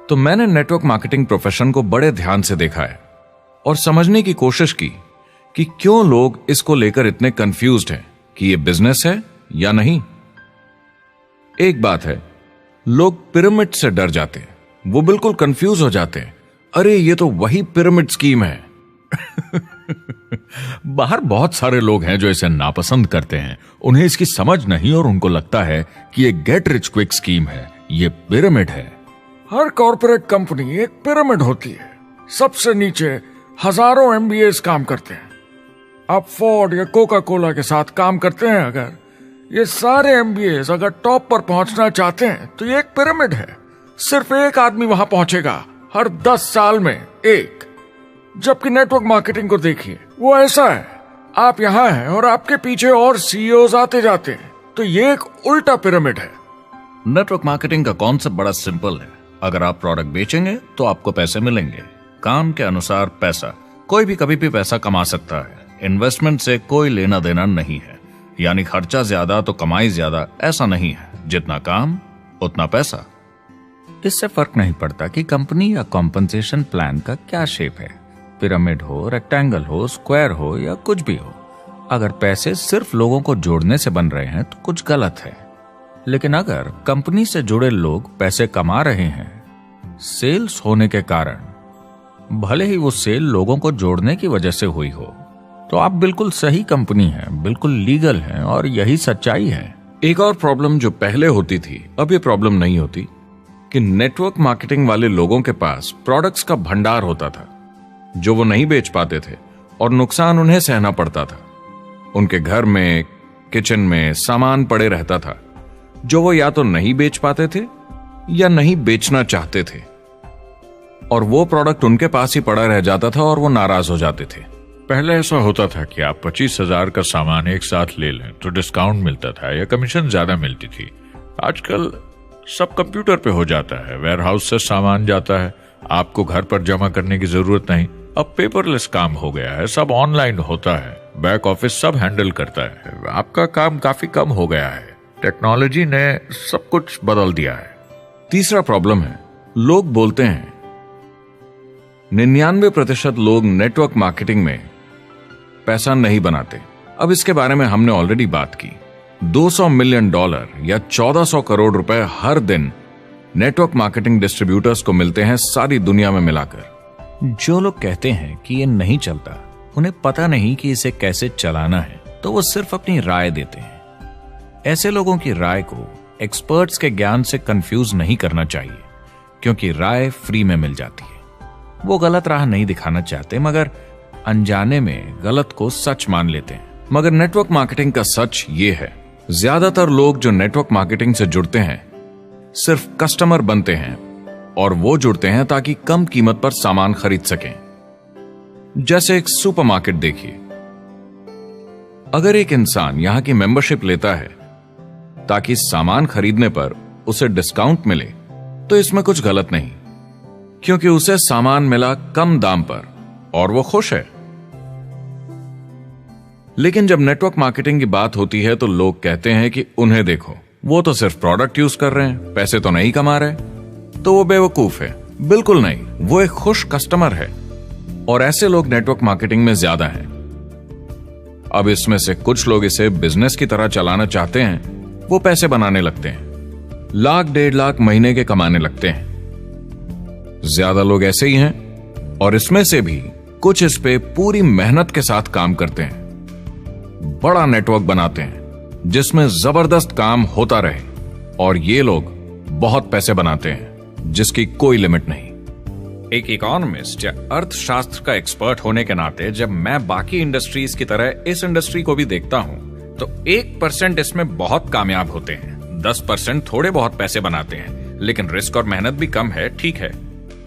तो मैंने नेटवर्क मार्केटिंग प्रोफेशन को बड़े ध्यान से देखा है और समझने की कोशिश की कि क्यों लोग इसको लेकर इतने कंफ्यूज्ड हैं कि ये बिजनेस है या नहीं। एक बात है, लोग पिरामिड से डर जाते हैं, वो बिल्कुल कंफ्यूज हो जाते हैं, अरे ये तो वही पिरामिड स्कीम है। बाहर बहुत सारे लोग हैं जो इसे नापसंद करते हैं, उन्हें इसकी समझ नहीं और उनको लगता है कि ये गेट रिच क्विक स्कीम है, ये पिरामिड है। हर कॉर्पोरेट कंपनी एक पिरामिड होती है। सबसे नीचे हजारों एमबीएस काम करते हैं। आप फोर्ड या कोका कोला के साथ काम करते हैं, अगर ये सारे एमबीएस अगर टॉप पर पहुंचना चाहते हैं तो ये एक पिरामिड है। सिर्फ एक आदमी वहां पहुंचेगा हर 10 साल में एक। जबकि नेटवर्क मार्केटिंग को देखिए, वो ऐसा है, आप यहां हैं और आपके पीछे और सीईओज आते जाते हैं, तो ये एक उल्टा पिरामिड है। नेटवर्क मार्केटिंग का कॉन्सेप्ट बड़ा सिंपल है। अगर आप प्रोडक्ट बेचेंगे तो आपको पैसे मिलेंगे, काम के अनुसार पैसा। कोई भी कभी भी पैसा कमा सकता है, इन्वेस्टमेंट से कोई लेना देना नहीं है। यानी खर्चा ज्यादा तो कमाई ज्यादा, ऐसा नहीं है। जितना काम उतना पैसा। इससे फर्क नहीं पड़ता कि कंपनी या कॉम्पनसेशन प्लान का क्या शेप है, पिरामिड हो, रेक्टेंगल हो, स्क्वायर हो या कुछ भी हो। अगर पैसे सिर्फ लोगों को जोड़ने से बन रहे हैं तो कुछ गलत है। लेकिन अगर कंपनी से जुड़े लोग पैसे कमा रहे हैं सेल्स होने के कारण, भले ही वो सेल लोगों को जोड़ने की वजह से हुई हो, तो आप बिल्कुल सही कंपनी हैं, बिल्कुल लीगल हैं और यही सच्चाई है। एक और प्रॉब्लम जो पहले होती थी, अब ये प्रॉब्लम नहीं होती कि नेटवर्क मार्केटिंग वाले लोगों के पास प्रोडक्ट्स का भंडार होता था जो वो नहीं बेच पाते थे और नुकसान उन्हें सहना पड़ता था। उनके घर में, किचन में सामान पड़े रहता था जो वो या तो नहीं बेच पाते थे या नहीं बेचना चाहते थे, और वो प्रोडक्ट उनके पास ही पड़ा रह जाता था और वो नाराज हो जाते थे। पहले ऐसा होता था कि आप 25,000 का सामान एक साथ ले लें तो डिस्काउंट मिलता था या कमीशन ज्यादा मिलती थी। आजकल सब कंप्यूटर पे हो जाता है, वेयरहाउस से सामान जाता है, आपको घर पर जमा करने की जरूरत नहीं। अब पेपरलेस काम हो गया है, सब ऑनलाइन होता है, बैक ऑफिस सब हैंडल करता है, आपका काम काफी कम हो गया है। टेक्नोलॉजी ने सब कुछ बदल दिया है। तीसरा प्रॉब्लम है, लोग बोलते हैं 99% लोग नेटवर्क मार्केटिंग में पैसा नहीं बनाते। अब इसके बारे में हमने ऑलरेडी बात की। $200 मिलियन या 1400 करोड़ रुपए हर दिन नेटवर्क मार्केटिंग डिस्ट्रीब्यूटर्स को मिलते हैं सारी दुनिया में मिलाकर। जो लोग कहते हैं कि ये नहीं चलता, उन्हें पता नहीं कि इसे कैसे चलाना है, तो वो सिर्फ अपनी राय देते हैं। ऐसे लोगों की राय को एक्सपर्ट्स के ज्ञान से कंफ्यूज नहीं करना चाहिए, क्योंकि राय फ्री में मिल जाती है। वो गलत राह नहीं दिखाना चाहते, मगर अनजाने में गलत को सच मान लेते हैं। मगर नेटवर्क मार्केटिंग का सच ये है, ज्यादातर लोग जो नेटवर्क मार्केटिंग से जुड़ते हैं सिर्फ कस्टमर बनते हैं, और वो जुड़ते हैं ताकि कम कीमत पर सामान खरीद सकें। जैसे एक सुपरमार्केट देखिए, अगर एक इंसान यहां की मेंबरशिप लेता है ताकि सामान खरीदने पर उसे डिस्काउंट मिले, तो इसमें कुछ गलत नहीं, क्योंकि उसे सामान मिला कम दाम पर और वो खुश है। लेकिन जब नेटवर्क मार्केटिंग की बात होती है तो लोग कहते हैं कि उन्हें देखो, वो तो सिर्फ प्रोडक्ट यूज कर रहे हैं, पैसे तो नहीं कमा रहे, तो वो बेवकूफ है। बिल्कुल नहीं, वो एक खुश कस्टमर है, और ऐसे लोग नेटवर्क मार्केटिंग में ज्यादा हैं। अब इसमें से कुछ लोग इसे बिजनेस की तरह चलाना चाहते हैं, वो पैसे बनाने लगते हैं, लाख 1.5 लाख महीने के कमाने लगते हैं। ज्यादा लोग ऐसे ही हैं, और इसमें से भी कुछ इस पे पूरी मेहनत के साथ काम करते हैं, बड़ा नेटवर्क बनाते हैं जिसमें जबरदस्त काम होता रहे, और ये लोग बहुत पैसे बनाते हैं जिसकी कोई लिमिट नहीं। एक इकोनॉमिस्ट या अर्थशास्त्र का एक्सपर्ट होने के नाते जब मैं बाकी इंडस्ट्रीज की तरह इस इंडस्ट्री को भी देखता हूं, तो 1% इसमें बहुत कामयाब होते हैं, 10% थोड़े बहुत पैसे बनाते हैं, लेकिन रिस्क और मेहनत भी कम है, ठीक है,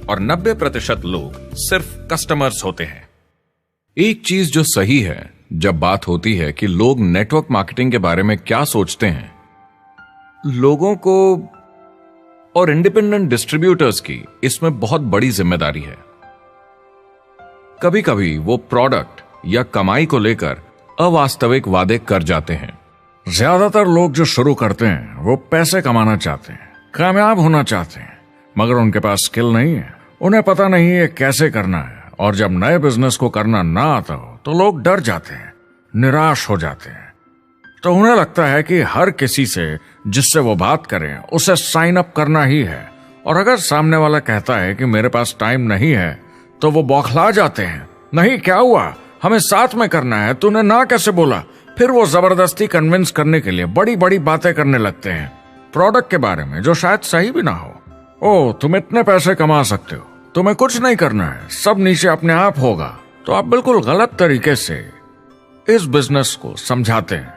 और 90% लोग सिर्फ कस्टमर्स होते हैं। एक चीज जो सही है जब बात होती है कि लोग नेटवर्क मार्केटिंग के बारे में क्या सोचते हैं, लोगों को और इंडिपेंडेंट डिस्ट्रीब्यूटर्स की इसमें बहुत बड़ी जिम्मेदारी है। कभी कभी वो प्रोडक्ट या कमाई को लेकर अवास्तविक वादे कर जाते हैं। ज्यादातर लोग जो शुरू करते हैं वो पैसे कमाना चाहते हैं, कामयाब होना चाहते हैं, मगर उनके पास स्किल नहीं है, उन्हें पता नहीं है कैसे करना है। और जब नए बिजनेस को करना ना आता हो तो लोग डर जाते हैं, निराश हो जाते हैं। तो उन्हें लगता है कि हर किसी से जिससे वो बात करें उसे साइन अप करना ही है। और अगर सामने वाला कहता है कि मेरे पास टाइम नहीं है तो वो बौखला जाते हैं। नहीं, क्या हुआ, हमें साथ में करना है, तूने ना कैसे बोला। फिर वो जबरदस्ती कन्विंस करने के लिए बड़ी बड़ी बातें करने लगते हैं प्रोडक्ट के बारे में, जो शायद सही भी ना हो। ओ, तुम इतने पैसे कमा सकते हो, तुम्हें कुछ नहीं करना है, सब नीचे अपने आप होगा। तो आप बिल्कुल गलत तरीके से इस बिजनेस को समझाते हैं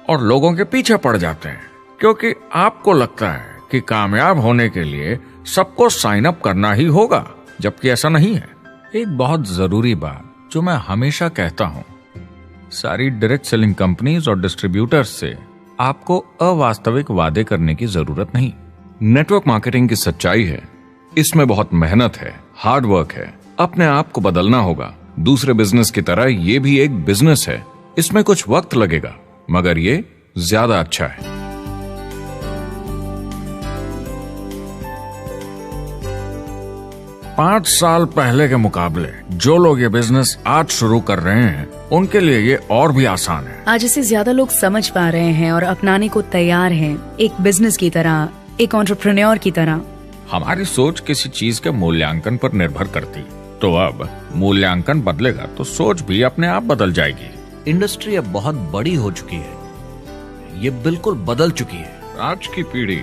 और लोगों के पीछे पड़ जाते हैं, क्योंकि आपको लगता है कि कामयाब होने के लिए सबको साइन अप करना ही होगा, जबकि ऐसा नहीं है। एक बहुत जरूरी बात जो मैं हमेशा कहता हूं, सारी डायरेक्ट सेलिंग कंपनीज और डिस्ट्रीब्यूटर्स से आपको अवास्तविक वादे करने की जरूरत नहीं। नेटवर्क मार्केटिंग की सच्चाई है, इसमें बहुत मेहनत है, हार्ड वर्क है, अपने आप को बदलना होगा। दूसरे बिजनेस की तरह ये भी एक बिजनेस है, इसमें कुछ वक्त लगेगा, मगर ये ज्यादा अच्छा है। 5 साल पहले के मुकाबले जो लोग ये बिजनेस आज शुरू कर रहे हैं उनके लिए ये और भी आसान है। आज इसे ज्यादा लोग समझ पा रहे हैं और अपनाने को तैयार हैं, एक बिजनेस की तरह, एक एंटरप्रेन्योर की तरह। हमारी सोच किसी चीज के मूल्यांकन पर निर्भर करती है, तो अब मूल्यांकन बदलेगा तो सोच भी अपने आप बदल जाएगी। इंडस्ट्री अब बहुत बड़ी हो चुकी है, ये बिल्कुल बदल चुकी है। आज की पीढ़ी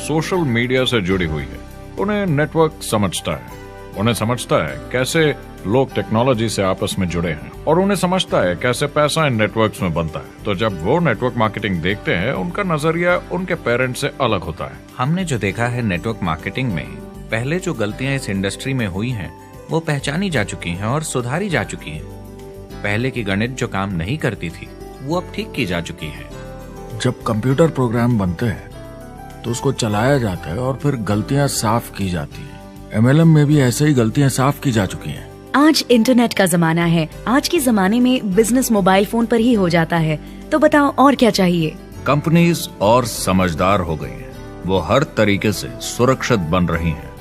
सोशल मीडिया से जुड़ी हुई है, उन्हें नेटवर्क समझता है, उन्हें समझता है कैसे लोग टेक्नोलॉजी से आपस में जुड़े हैं, और उन्हें समझता है कैसे पैसा इन नेटवर्क्स में बनता है। तो जब वो नेटवर्क मार्केटिंग देखते हैं, उनका नजरिया उनके पेरेंट्स से अलग होता है। हमने जो देखा है नेटवर्क मार्केटिंग में, पहले जो गलतियां इस इंडस्ट्री में हुई हैं वो पहचानी जा चुकी हैं और सुधारी जा चुकी हैं। पहले की गणित जो काम नहीं करती थी वो अब ठीक की जा चुकी है। जब कंप्यूटर प्रोग्राम बनते हैं तो उसको चलाया जाता है और फिर गलतियां साफ की जाती है। MLM में भी ऐसे ही गलतियां साफ की जा चुकी हैं। आज इंटरनेट का जमाना है, आज के जमाने में बिजनेस मोबाइल फोन पर ही हो जाता है। तो बताओ और क्या चाहिए। कंपनीज और समझदार हो गई हैं, वो हर तरीके से सुरक्षित बन रही हैं,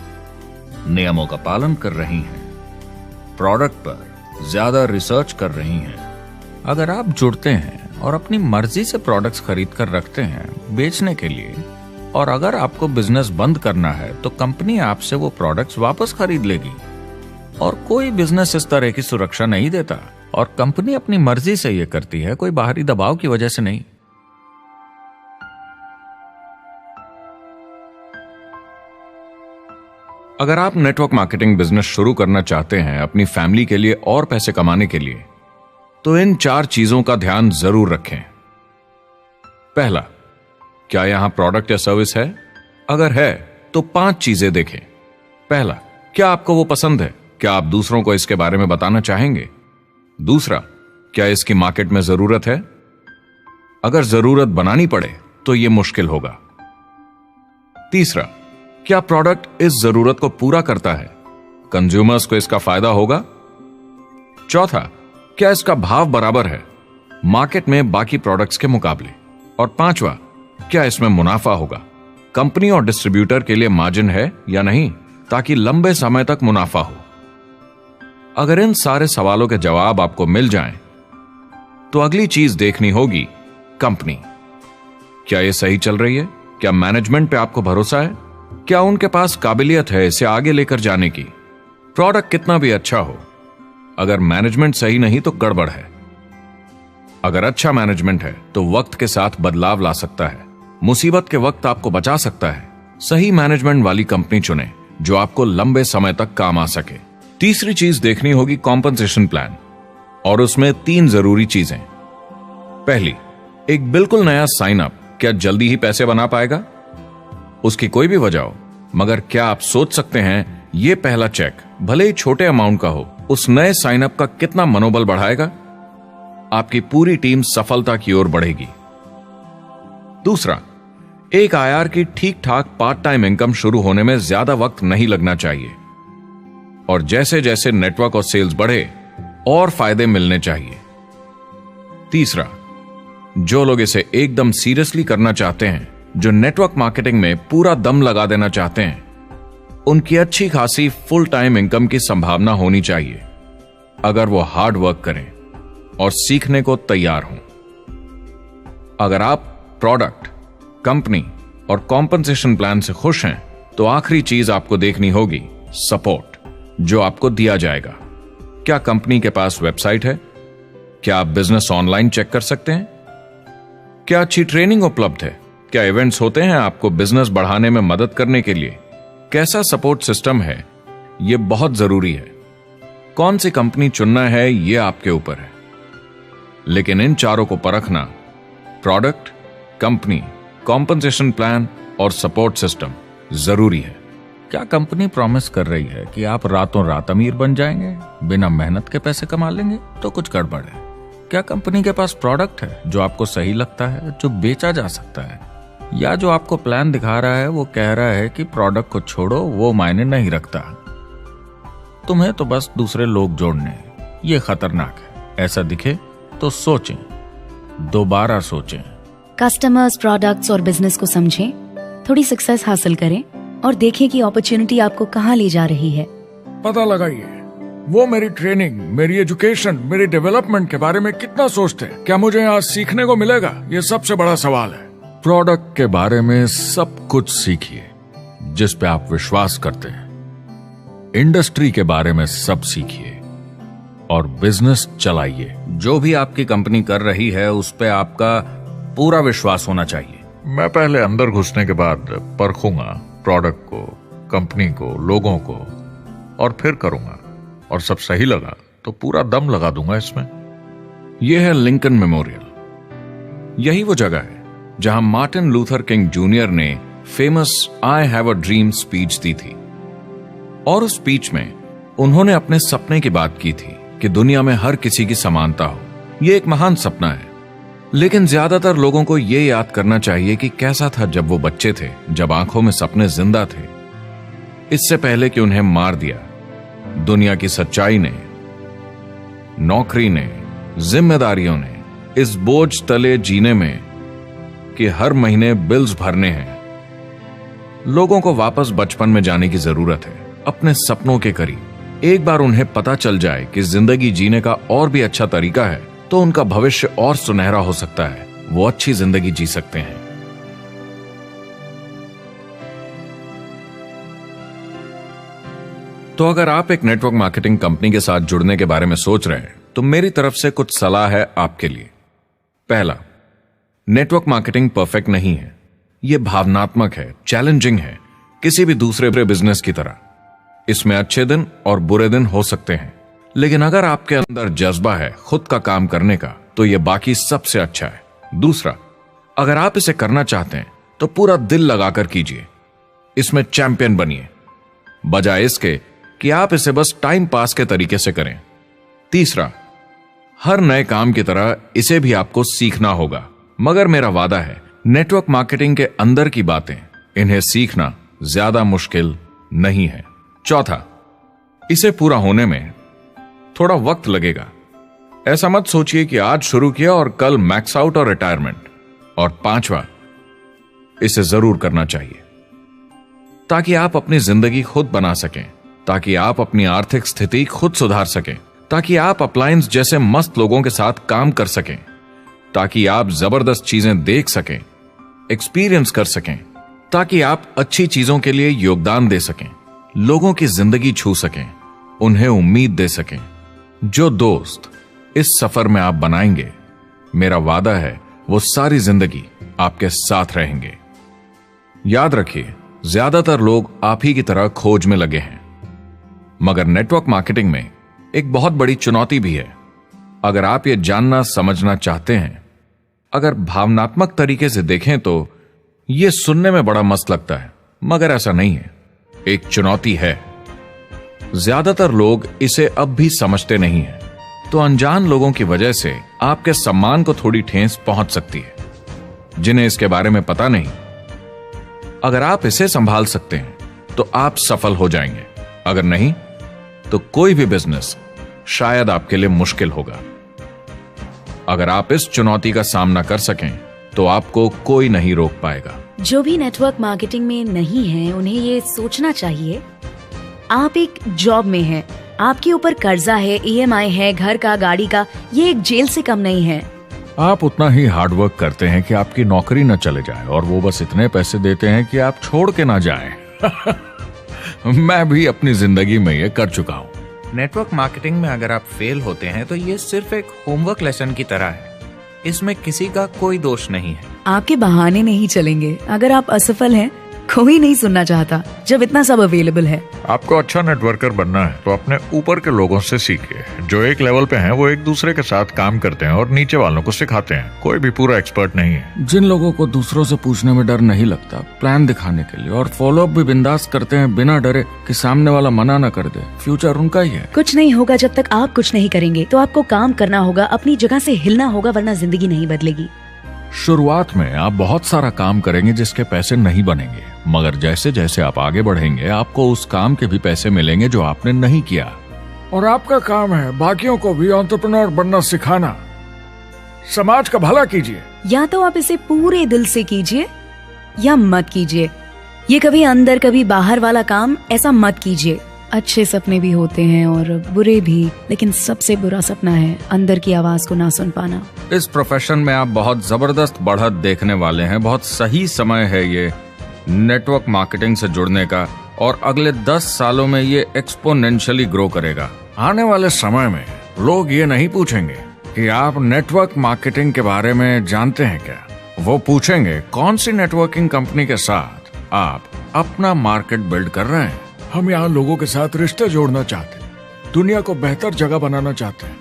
नियमों का पालन कर रही हैं, प्रोडक्ट पर ज्यादा रिसर्च कर रही हैं। अगर आप जुड़ते हैं और अपनी मर्जी से प्रोडक्ट्स खरीद कर रखते हैं बेचने के लिए, और अगर आपको बिजनेस बंद करना है तो कंपनी आपसे वो प्रोडक्ट्स वापस खरीद लेगी। और कोई बिजनेस इस तरह की सुरक्षा नहीं देता, और कंपनी अपनी मर्जी से ये करती है, कोई बाहरी दबाव की वजह से नहीं। अगर आप नेटवर्क मार्केटिंग बिजनेस शुरू करना चाहते हैं अपनी फैमिली के लिए और पैसे कमाने के लिए, तो इन 4 चीजों का ध्यान जरूर रखें। पहला, क्या यहां प्रोडक्ट या सर्विस है? अगर है तो 5 चीजें देखें। पहला, क्या आपको वो पसंद है? क्या आप दूसरों को इसके बारे में बताना चाहेंगे? दूसरा, क्या इसकी मार्केट में जरूरत है? अगर जरूरत बनानी पड़े तो यह मुश्किल होगा। तीसरा, क्या प्रोडक्ट इस जरूरत को पूरा करता है? कंज्यूमर्स को इसका फायदा होगा? चौथा, क्या इसका भाव बराबर है मार्केट में बाकी प्रोडक्ट्स के मुकाबले? और पांचवा, क्या इसमें मुनाफा होगा? कंपनी और डिस्ट्रीब्यूटर के लिए मार्जिन है या नहीं, ताकि लंबे समय तक मुनाफा हो। अगर इन सारे सवालों के जवाब आपको मिल जाएं, तो अगली चीज देखनी होगी कंपनी। क्या यह सही चल रही है? क्या मैनेजमेंट पे आपको भरोसा है? क्या उनके पास काबिलियत है इसे आगे लेकर जाने की? प्रोडक्ट कितना भी अच्छा हो, अगर मैनेजमेंट सही नहीं तो गड़बड़ है। अगर अच्छा मैनेजमेंट है तो वक्त के साथ बदलाव ला सकता है, मुसीबत के वक्त आपको बचा सकता है। सही मैनेजमेंट वाली कंपनी चुनें जो आपको लंबे समय तक काम आ सके। तीसरी चीज देखनी होगी कॉम्पनसेशन प्लान, और उसमें 3 जरूरी चीजें। पहली, एक बिल्कुल नया साइन अप क्या जल्दी ही पैसे बना पाएगा? उसकी कोई भी वजह हो, मगर क्या आप सोच सकते हैं यह पहला चेक, भले ही छोटे अमाउंट का हो, उस नए साइन अप का कितना मनोबल बढ़ाएगा? आपकी पूरी टीम सफलता की ओर बढ़ेगी। दूसरा, एक IR की ठीक ठाक पार्ट टाइम इनकम शुरू होने में ज्यादा वक्त नहीं लगना चाहिए, और जैसे जैसे नेटवर्क और सेल्स बढ़े और फायदे मिलने चाहिए। तीसरा, जो लोग इसे एकदम सीरियसली करना चाहते हैं, जो नेटवर्क मार्केटिंग में पूरा दम लगा देना चाहते हैं, उनकी अच्छी खासी फुल टाइम इनकम की संभावना होनी चाहिए अगर वो हार्ड वर्क करें और सीखने को तैयार हों। अगर आप प्रोडक्ट, कंपनी और कॉम्पनसेशन प्लान से खुश हैं तो आखिरी चीज आपको देखनी होगी सपोर्ट जो आपको दिया जाएगा। क्या कंपनी के पास वेबसाइट है? क्या आप बिजनेस ऑनलाइन चेक कर सकते हैं? क्या अच्छी ट्रेनिंग उपलब्ध है? क्या इवेंट्स होते हैं आपको बिजनेस बढ़ाने में मदद करने के लिए? कैसा सपोर्ट सिस्टम है? यह बहुत जरूरी है। कौन सी कंपनी चुनना है यह आपके ऊपर है, लेकिन इन चारों को परखना, प्रोडक्ट, कंपनी, कॉम्पनसेशन प्लान और सपोर्ट सिस्टम, जरूरी है। क्या कंपनी प्रॉमिस कर रही है कि आप रातों रात अमीर बन जाएंगे, बिना मेहनत के पैसे कमा लेंगे? तो कुछ गड़बड़ है। क्या कंपनी के पास प्रोडक्ट है जो आपको सही लगता है, जो बेचा जा सकता है? या जो आपको प्लान दिखा रहा है वो कह रहा है कि प्रोडक्ट को छोड़ो, वो मायने नहीं रखता, तुम्हें तो बस दूसरे लोग जोड़ने हैं। ये खतरनाक है। ऐसा दिखे तो सोचें, दोबारा सोचें। कस्टमर्स, प्रोडक्ट्स और बिजनेस को समझें, थोड़ी सक्सेस हासिल करें और देखें कि अपॉर्चुनिटी आपको कहां ले जा रही है। पता लगाइए वो मेरी ट्रेनिंग, मेरी एजुकेशन, मेरी डेवलपमेंट के बारे में कितना सोचते हैं। क्या मुझे यहाँ सीखने को मिलेगा? ये सबसे बड़ा सवाल है। प्रोडक्ट के बारे में सब कुछ सीखिए जिस पे आप विश्वास करते हैं। इंडस्ट्री के बारे में सब सीखिए और बिजनेस चलाइए। जो भी आपकी कंपनी कर रही है उस पे आपका पूरा विश्वास होना चाहिए। मैं पहले अंदर घुसने के बाद परखूंगा प्रोडक्ट को, कंपनी को, लोगों को, और फिर करूंगा। और सब सही लगा तो पूरा दम लगा दूंगा इसमें। यह है लिंकन मेमोरियल। यही वो जगह है जहां मार्टिन लूथर किंग जूनियर ने famous I have a dream speech दी थी। और उस स्पीच में उन्होंने अपने सपने की बात की थी कि दुनिया में हर किसी की समानता हो। यह एक महान सपना है, लेकिन ज्यादातर लोगों को यह याद करना चाहिए कि कैसा था जब वो बच्चे थे, जब आंखों में सपने जिंदा थे। इससे पहले कि उन्हें मार दिया दुनिया की सच्चाई ने, नौकरी ने, जिम्मेदारियों ने, इस बोझ तले जीने में कि हर महीने बिल्स भरने हैं। लोगों को वापस बचपन में जाने की जरूरत है, अपने सपनों के करीब। एक बार उन्हें पता चल जाए कि जिंदगी जीने का और भी अच्छा तरीका है तो उनका भविष्य और सुनहरा हो सकता है। वो अच्छी जिंदगी जी सकते हैं। तो अगर आप एक नेटवर्क मार्केटिंग कंपनी के साथ जुड़ने के बारे में सोच रहे हैं तो मेरी तरफ से कुछ सलाह है आपके लिए। पहला, नेटवर्क मार्केटिंग परफेक्ट नहीं है। यह भावनात्मक है, चैलेंजिंग है, किसी भी दूसरे बिजनेस की तरह। इसमें अच्छे दिन और बुरे दिन हो सकते हैं, लेकिन अगर आपके अंदर जज्बा है खुद का काम करने का तो यह बाकी सबसे अच्छा है। दूसरा, अगर आप इसे करना चाहते हैं तो पूरा दिल लगाकर कीजिए। इसमें चैंपियन बनिए, बजाय इसके कि आप इसे बस टाइम पास के तरीके से करें। तीसरा, हर नए काम की तरह इसे भी आपको सीखना होगा, मगर मेरा वादा है नेटवर्क मार्केटिंग के अंदर की बातें, इन्हें सीखना ज्यादा मुश्किल नहीं है। चौथा, इसे पूरा होने में थोड़ा वक्त लगेगा। ऐसा मत सोचिए कि आज शुरू किया और कल मैक्स आउट और रिटायरमेंट। और पांचवा, इसे जरूर करना चाहिए ताकि आप अपनी जिंदगी खुद बना सकें, ताकि आप अपनी आर्थिक स्थिति खुद सुधार सकें, ताकि आप अप्लायंस जैसे मस्त लोगों के साथ काम कर सकें, ताकि आप जबरदस्त चीजें देख सकें, एक्सपीरियंस कर सकें, ताकि आप अच्छी चीजों के लिए योगदान दे सकें, लोगों की जिंदगी छू सकें, उन्हें उम्मीद दे सकें। जो दोस्त इस सफर में आप बनाएंगे, मेरा वादा है वो सारी जिंदगी आपके साथ रहेंगे। याद रखिए, ज्यादातर लोग आप ही की तरह खोज में लगे हैं, मगर नेटवर्क मार्केटिंग में एक बहुत बड़ी चुनौती भी है। अगर आप ये जानना समझना चाहते हैं, अगर भावनात्मक तरीके से देखें तो यह सुनने में बड़ा मस्त लगता है, मगर ऐसा नहीं है। एक चुनौती है। ज्यादातर लोग इसे अब भी समझते नहीं हैं, तो अनजान लोगों की वजह से आपके सम्मान को थोड़ी ठेस पहुंच सकती है, जिन्हें इसके बारे में पता नहीं। अगर आप इसे संभाल सकते हैं तो आप सफल हो जाएंगे, अगर नहीं तो कोई भी बिजनेस शायद आपके लिए मुश्किल होगा। अगर आप इस चुनौती का सामना कर सकें तो आपको कोई नहीं रोक पाएगा। जो भी नेटवर्क मार्केटिंग में नहीं है उन्हें ये सोचना चाहिए, आप एक जॉब में हैं, आपके ऊपर कर्जा है, ईएमआई है, घर का, गाड़ी का, ये एक जेल से कम नहीं है। आप उतना ही हार्डवर्क करते हैं कि आपकी नौकरी न चले जाए और वो बस इतने पैसे देते हैं कि आप छोड़ के ना जाएं। मैं भी अपनी जिंदगी में ये कर चुका हूँ। नेटवर्क मार्केटिंग में अगर आप फेल होते हैं तो ये सिर्फ एक होमवर्क लेसन की तरह है, इसमें किसी का कोई दोष नहीं है। आपके बहाने नहीं चलेंगे। अगर आप असफल हैं, कोई नहीं सुनना चाहता जब इतना सब अवेलेबल है। आपको अच्छा नेटवर्कर बनना है तो अपने ऊपर के लोगों से सीखिए। जो एक लेवल पे हैं वो एक दूसरे के साथ काम करते हैं और नीचे वालों को सिखाते हैं। कोई भी पूरा एक्सपर्ट नहीं है। जिन लोगों को दूसरों से पूछने में डर नहीं लगता, प्लान दिखाने के लिए और फॉलोअप भी बिंदास करते हैं बिना डरे कि सामने वाला मना न कर दे, फ्यूचर उनका ही है। कुछ नहीं होगा जब तक आप कुछ नहीं करेंगे। तो आपको काम करना होगा, अपनी जगह से हिलना होगा, वरना जिंदगी नहीं बदलेगी। शुरुआत में आप बहुत सारा काम करेंगे जिसके पैसे नहीं बनेंगे, मगर जैसे जैसे आप आगे बढ़ेंगे आपको उस काम के भी पैसे मिलेंगे जो आपने नहीं किया। और आपका काम है बाकियों को भी एंटरप्रेन्योर बनना सिखाना। समाज का भला कीजिए। या तो आप इसे पूरे दिल से कीजिए या मत कीजिए। ये कभी अंदर कभी बाहर वाला काम ऐसा मत कीजिए। अच्छे सपने भी होते हैं और बुरे भी, लेकिन सबसे बुरा सपना है अंदर की आवाज को ना सुन पाना। इस प्रोफेशन में आप बहुत जबरदस्त बढ़त देखने वाले हैं। बहुत सही समय है ये नेटवर्क मार्केटिंग से जुड़ने का और अगले 10 सालों में ये एक्सपोनेंशियली ग्रो करेगा। आने वाले समय में लोग ये नहीं पूछेंगे कि आप नेटवर्क मार्केटिंग के बारे में जानते हैं क्या, वो पूछेंगे कौन सी नेटवर्किंग कंपनी के साथ आप अपना मार्केट बिल्ड कर रहे हैं। हम यहाँ लोगों के साथ रिश्ते जोड़ना चाहते हैं, दुनिया को बेहतर जगह बनाना चाहते हैं।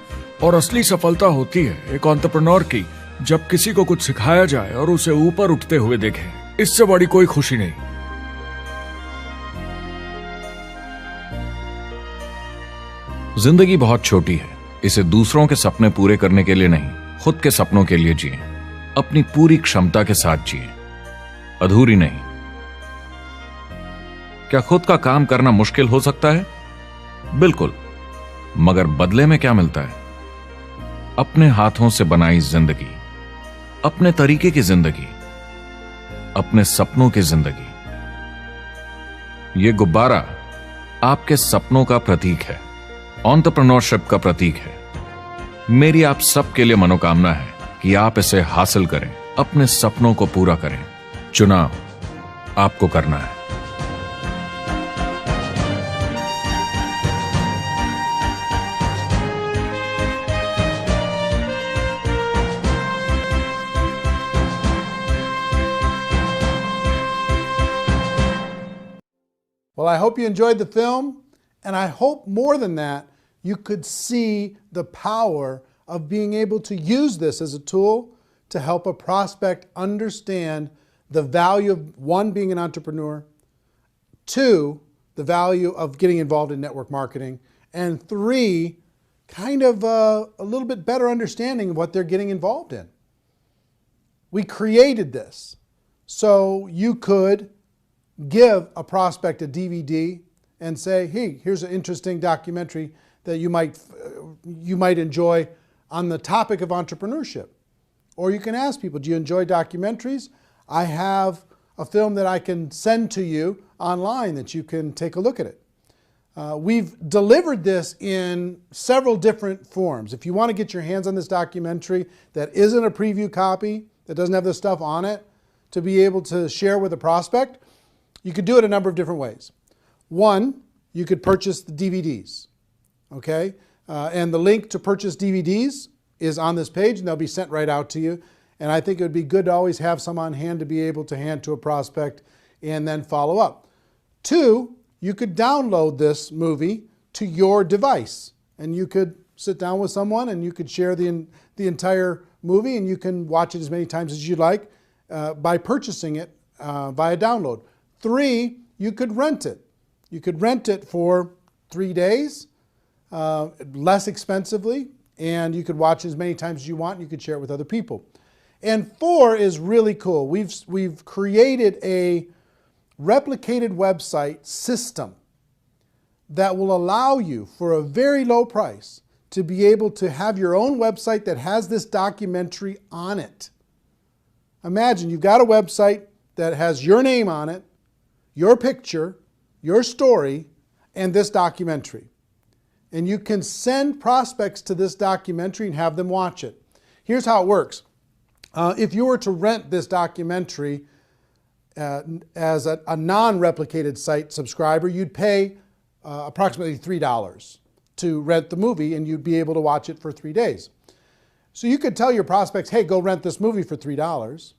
और असली सफलता होती है एक एंटरप्रेन्योर की जब किसी को कुछ सिखाया जाए और उसे ऊपर उठते हुए देखें। इससे बड़ी कोई खुशी नहीं। जिंदगी बहुत छोटी है, इसे दूसरों के सपने पूरे करने के लिए नहीं, खुद के सपनों के लिए जिए। अपनी पूरी क्षमता के साथ जिए, अधूरी नहीं। क्या खुद का काम करना मुश्किल हो सकता है? बिल्कुल, मगर बदले में क्या मिलता है? अपने हाथों से बनाई जिंदगी, अपने तरीके की जिंदगी, अपने सपनों की जिंदगी। यह गुब्बारा आपके सपनों का प्रतीक है, एंटरप्रेन्योरशिप का प्रतीक है। मेरी आप सबके लिए मनोकामना है कि आप इसे हासिल करें, अपने सपनों को पूरा करें। चुनाव आपको करना है। Well, I hope you enjoyed the film, and I hope more than that, you could see the power of being able to use this as a tool to help a prospect understand the value of, one, being an entrepreneur, two, the value of getting involved in network marketing, and three, kind of a little bit better understanding of what they're getting involved in. We created this so you could give a prospect a DVD and say, hey, here's an interesting documentary that you might enjoy on the topic of entrepreneurship. Or you can ask people, do you enjoy documentaries? I have a film that I can send to you online that you can take a look at it. We've delivered this in several different forms. If you want to get your hands on this documentary that isn't a preview copy, that doesn't have this stuff on it, to be able to share with a prospect, you could do it a number of different ways. One, you could purchase the DVDs, okay? And the link to purchase DVDs is on this page, and they'll be sent right out to you. And I think it would be good to always have some on hand to be able to hand to a prospect and then follow up. Two, you could download this movie to your device, and you could sit down with someone and you could share the entire movie, and you can watch it as many times as you like by purchasing it via download. Three, you could rent it. You could rent it for 3 days, less expensively, and you could watch as many times as you want, and you could share it with other people. And four is really cool. We've created a replicated website system that will allow you, for a very low price, to be able to have your own website that has this documentary on it. Imagine you've got a website that has your name on it, your picture, your story, and this documentary. And you can send prospects to this documentary and have them watch it. Here's how it works. If you were to rent this documentary as a non-replicated site subscriber, you'd pay approximately $3 to rent the movie, and you'd be able to watch it for 3 days. So you could tell your prospects, hey, go rent this movie for $3,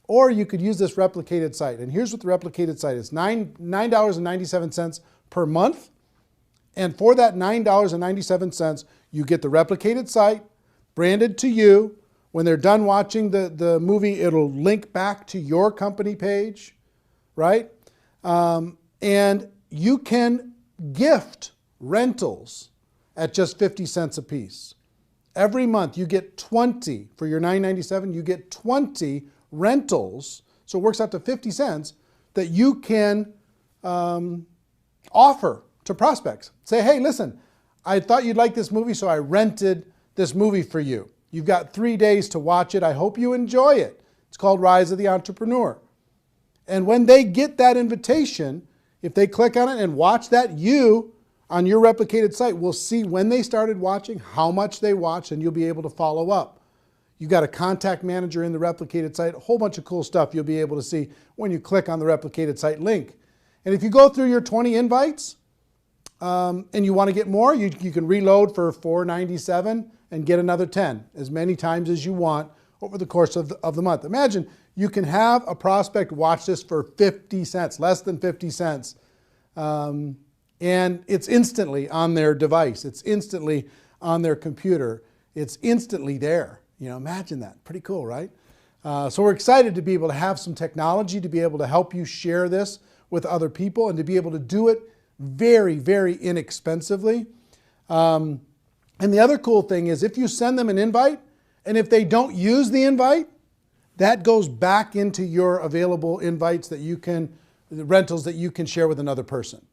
or you could use this replicated site. And here's what the replicated site is, $9.97 per month. And for that $9.97, you get the replicated site branded to you. When they're done watching the movie, it'll link back to your company page, right? And you can gift rentals at just 50 cents a piece. Every month you get 20, for your $9.97, you get 20 rentals, so it works out to 50 cents, that you can offer to prospects. Say, hey, listen, I thought you'd like this movie, so I rented this movie for you. You've got 3 days to watch it. I hope you enjoy it. It's called Rise of the Entrepreneur. And when they get that invitation, if they click on it and watch that, you, on your replicated site, will see when they started watching, how much they watched, and you'll be able to follow up. You've got a contact manager in the replicated site, a whole bunch of cool stuff you'll be able to see when you click on the replicated site link. And if you go through your 20 invites and you want to get more, you can reload for $4.97 and get another 10, as many times as you want over the course of the month. Imagine you can have a prospect watch this for 50 cents, less than 50 cents. And it's instantly on their device. It's instantly on their computer. It's instantly there. You know, imagine that. Pretty cool, right? So we're excited to be able to have some technology to be able to help you share this with other people and to be able to do it very, very inexpensively. And the other cool thing is if you send them an invite, and if they don't use the invite, that goes back into your available invites that you can, the rentals that you can share with another person.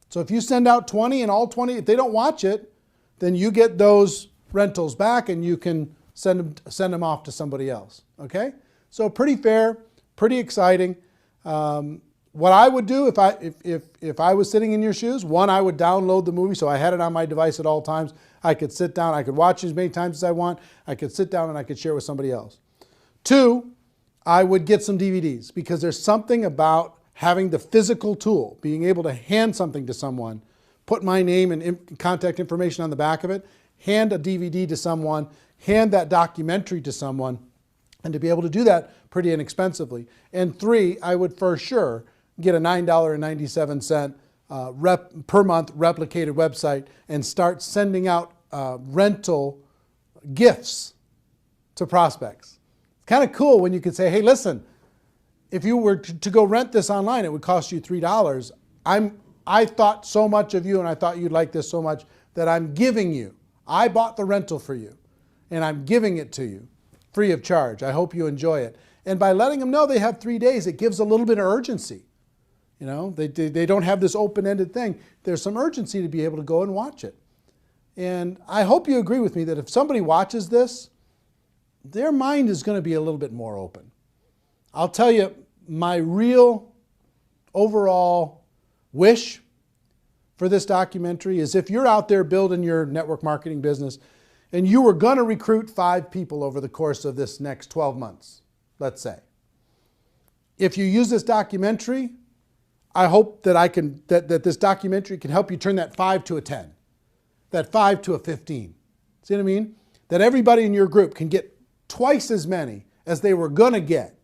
So if you send out 20 and all 20, if they don't watch it, then you get those rentals back and you can send them off to somebody else. Okay? So pretty fair, pretty exciting. What I would do if I was sitting in your shoes, one, I would download the movie so I had it on my device at all times. I could sit down, I could watch it as many times as I want. I could sit down and I could share with somebody else. Two, I would get some DVDs because there's something about having the physical tool, being able to hand something to someone, put my name and contact information on the back of it, hand a DVD to someone, hand that documentary to someone, and to be able to do that pretty inexpensively. And three, I would for sure get a $9.97 per month replicated website and start sending out rental gifts to prospects. It's kind of cool when you can say, hey, listen, if you were to go rent this online, it would cost you $3. I thought so much of you and I thought you'd like this so much that I'm giving you. I bought the rental for you and I'm giving it to you free of charge. I hope you enjoy it. And by letting them know they have 3 days, it gives a little bit of urgency. You know, they don't have this open-ended thing. There's some urgency to be able to go and watch it. And I hope you agree with me that if somebody watches this, their mind is going to be a little bit more open. I'll tell you, my real overall wish for this documentary is if you're out there building your network marketing business and you were going to recruit 5 people over the course of this next 12 months, let's say. If you use this documentary, I hope that that this documentary can help you turn that 5 to a 10, that 5 to a 15. See what I mean? That everybody in your group can get twice as many as they were going to get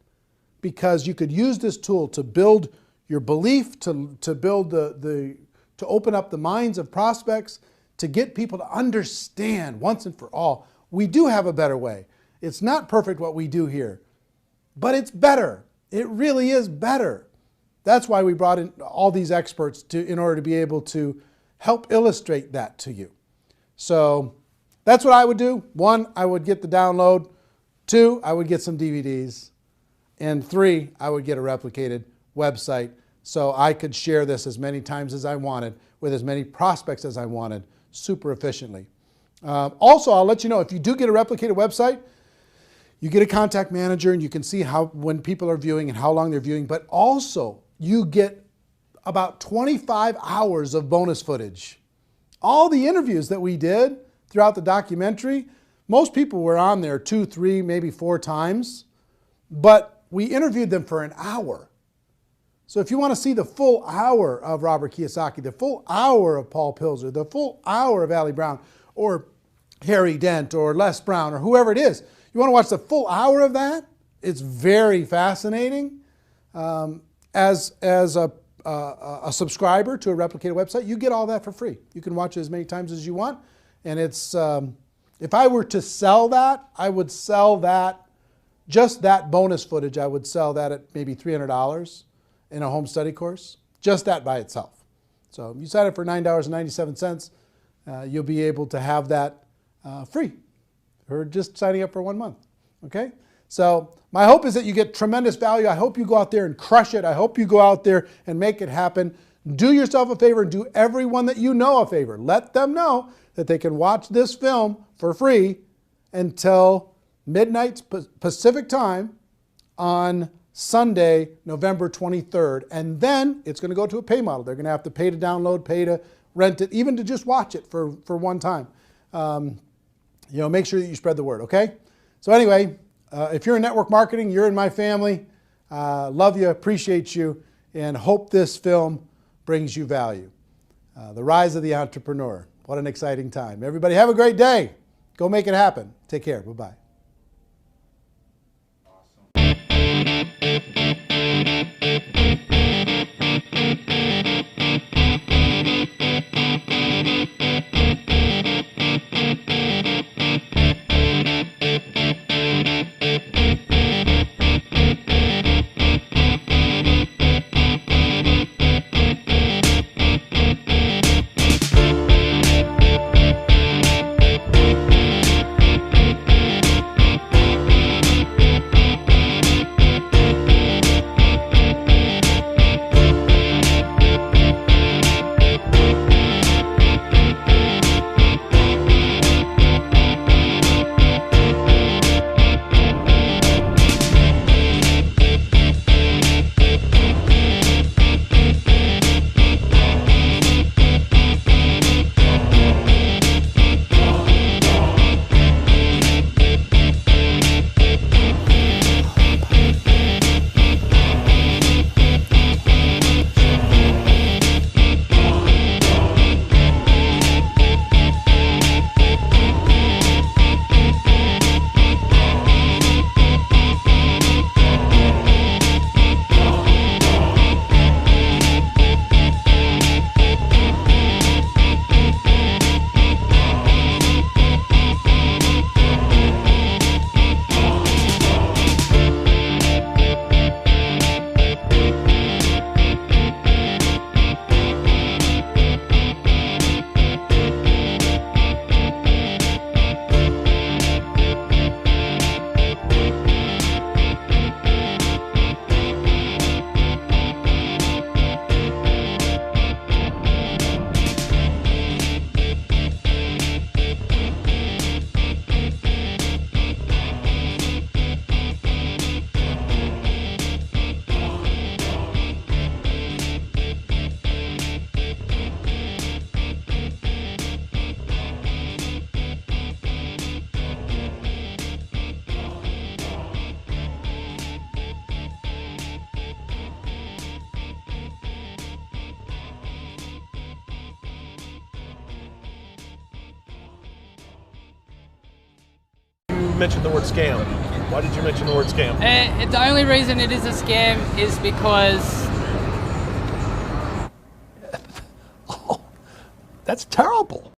because you could use this tool to build your belief, to build to open up the minds of prospects, to get people to understand once and for all, we do have a better way. It's not perfect what we do here, but it's better. It really is better. That's why we brought in all these experts in order to be able to help illustrate that to you. So that's what I would do. 1, I would get the download. 2, I would get some DVDs. And 3, I would get a replicated website so I could share this as many times as I wanted with as many prospects as I wanted super efficiently. Also, I'll let you know, if you do get a replicated website, You get a contact manager and you can see when people are viewing and how long they're viewing, but also you get about 25 hours of bonus footage. All the interviews that we did throughout the documentary, most people were on there 2, 3, maybe 4 times, but we interviewed them for an hour. So if you want to see the full hour of Robert Kiyosaki, the full hour of Paul Pilzer, the full hour of Ali Brown, or Harry Dent, or Les Brown, or whoever it is, you want to watch the full hour of that? It's very fascinating. As a subscriber to a Replicated website, you get all that for free. You can watch it as many times as you want. And it's, if I were to sell that, I would sell that, just that bonus footage, I would sell that at maybe $300 in a home study course, just that by itself. So if you sign up for $9.97, you'll be able to have that free, or just signing up for 1 month, okay? So my hope is that you get tremendous value. I hope you go out there and crush it. I hope you go out there and make it happen. Do yourself a favor and do everyone that you know a favor. Let them know that they can watch this film for free until midnight Pacific time on Sunday, November 23rd. And then it's going to go to a pay model. They're going to have to pay to download, pay to rent it, even to just watch it for one time. Make sure that you spread the word, okay? So anyway, if you're in network marketing, you're in my family. Love you, appreciate you, and hope this film brings you value. The Rise of the Entrepreneur. What an exciting time. Everybody have a great day. Go make it happen. Take care. Bye-bye. Mentioned the word scam. Why did you mention the word scam? The only reason it is a scam is because... Oh, that's terrible.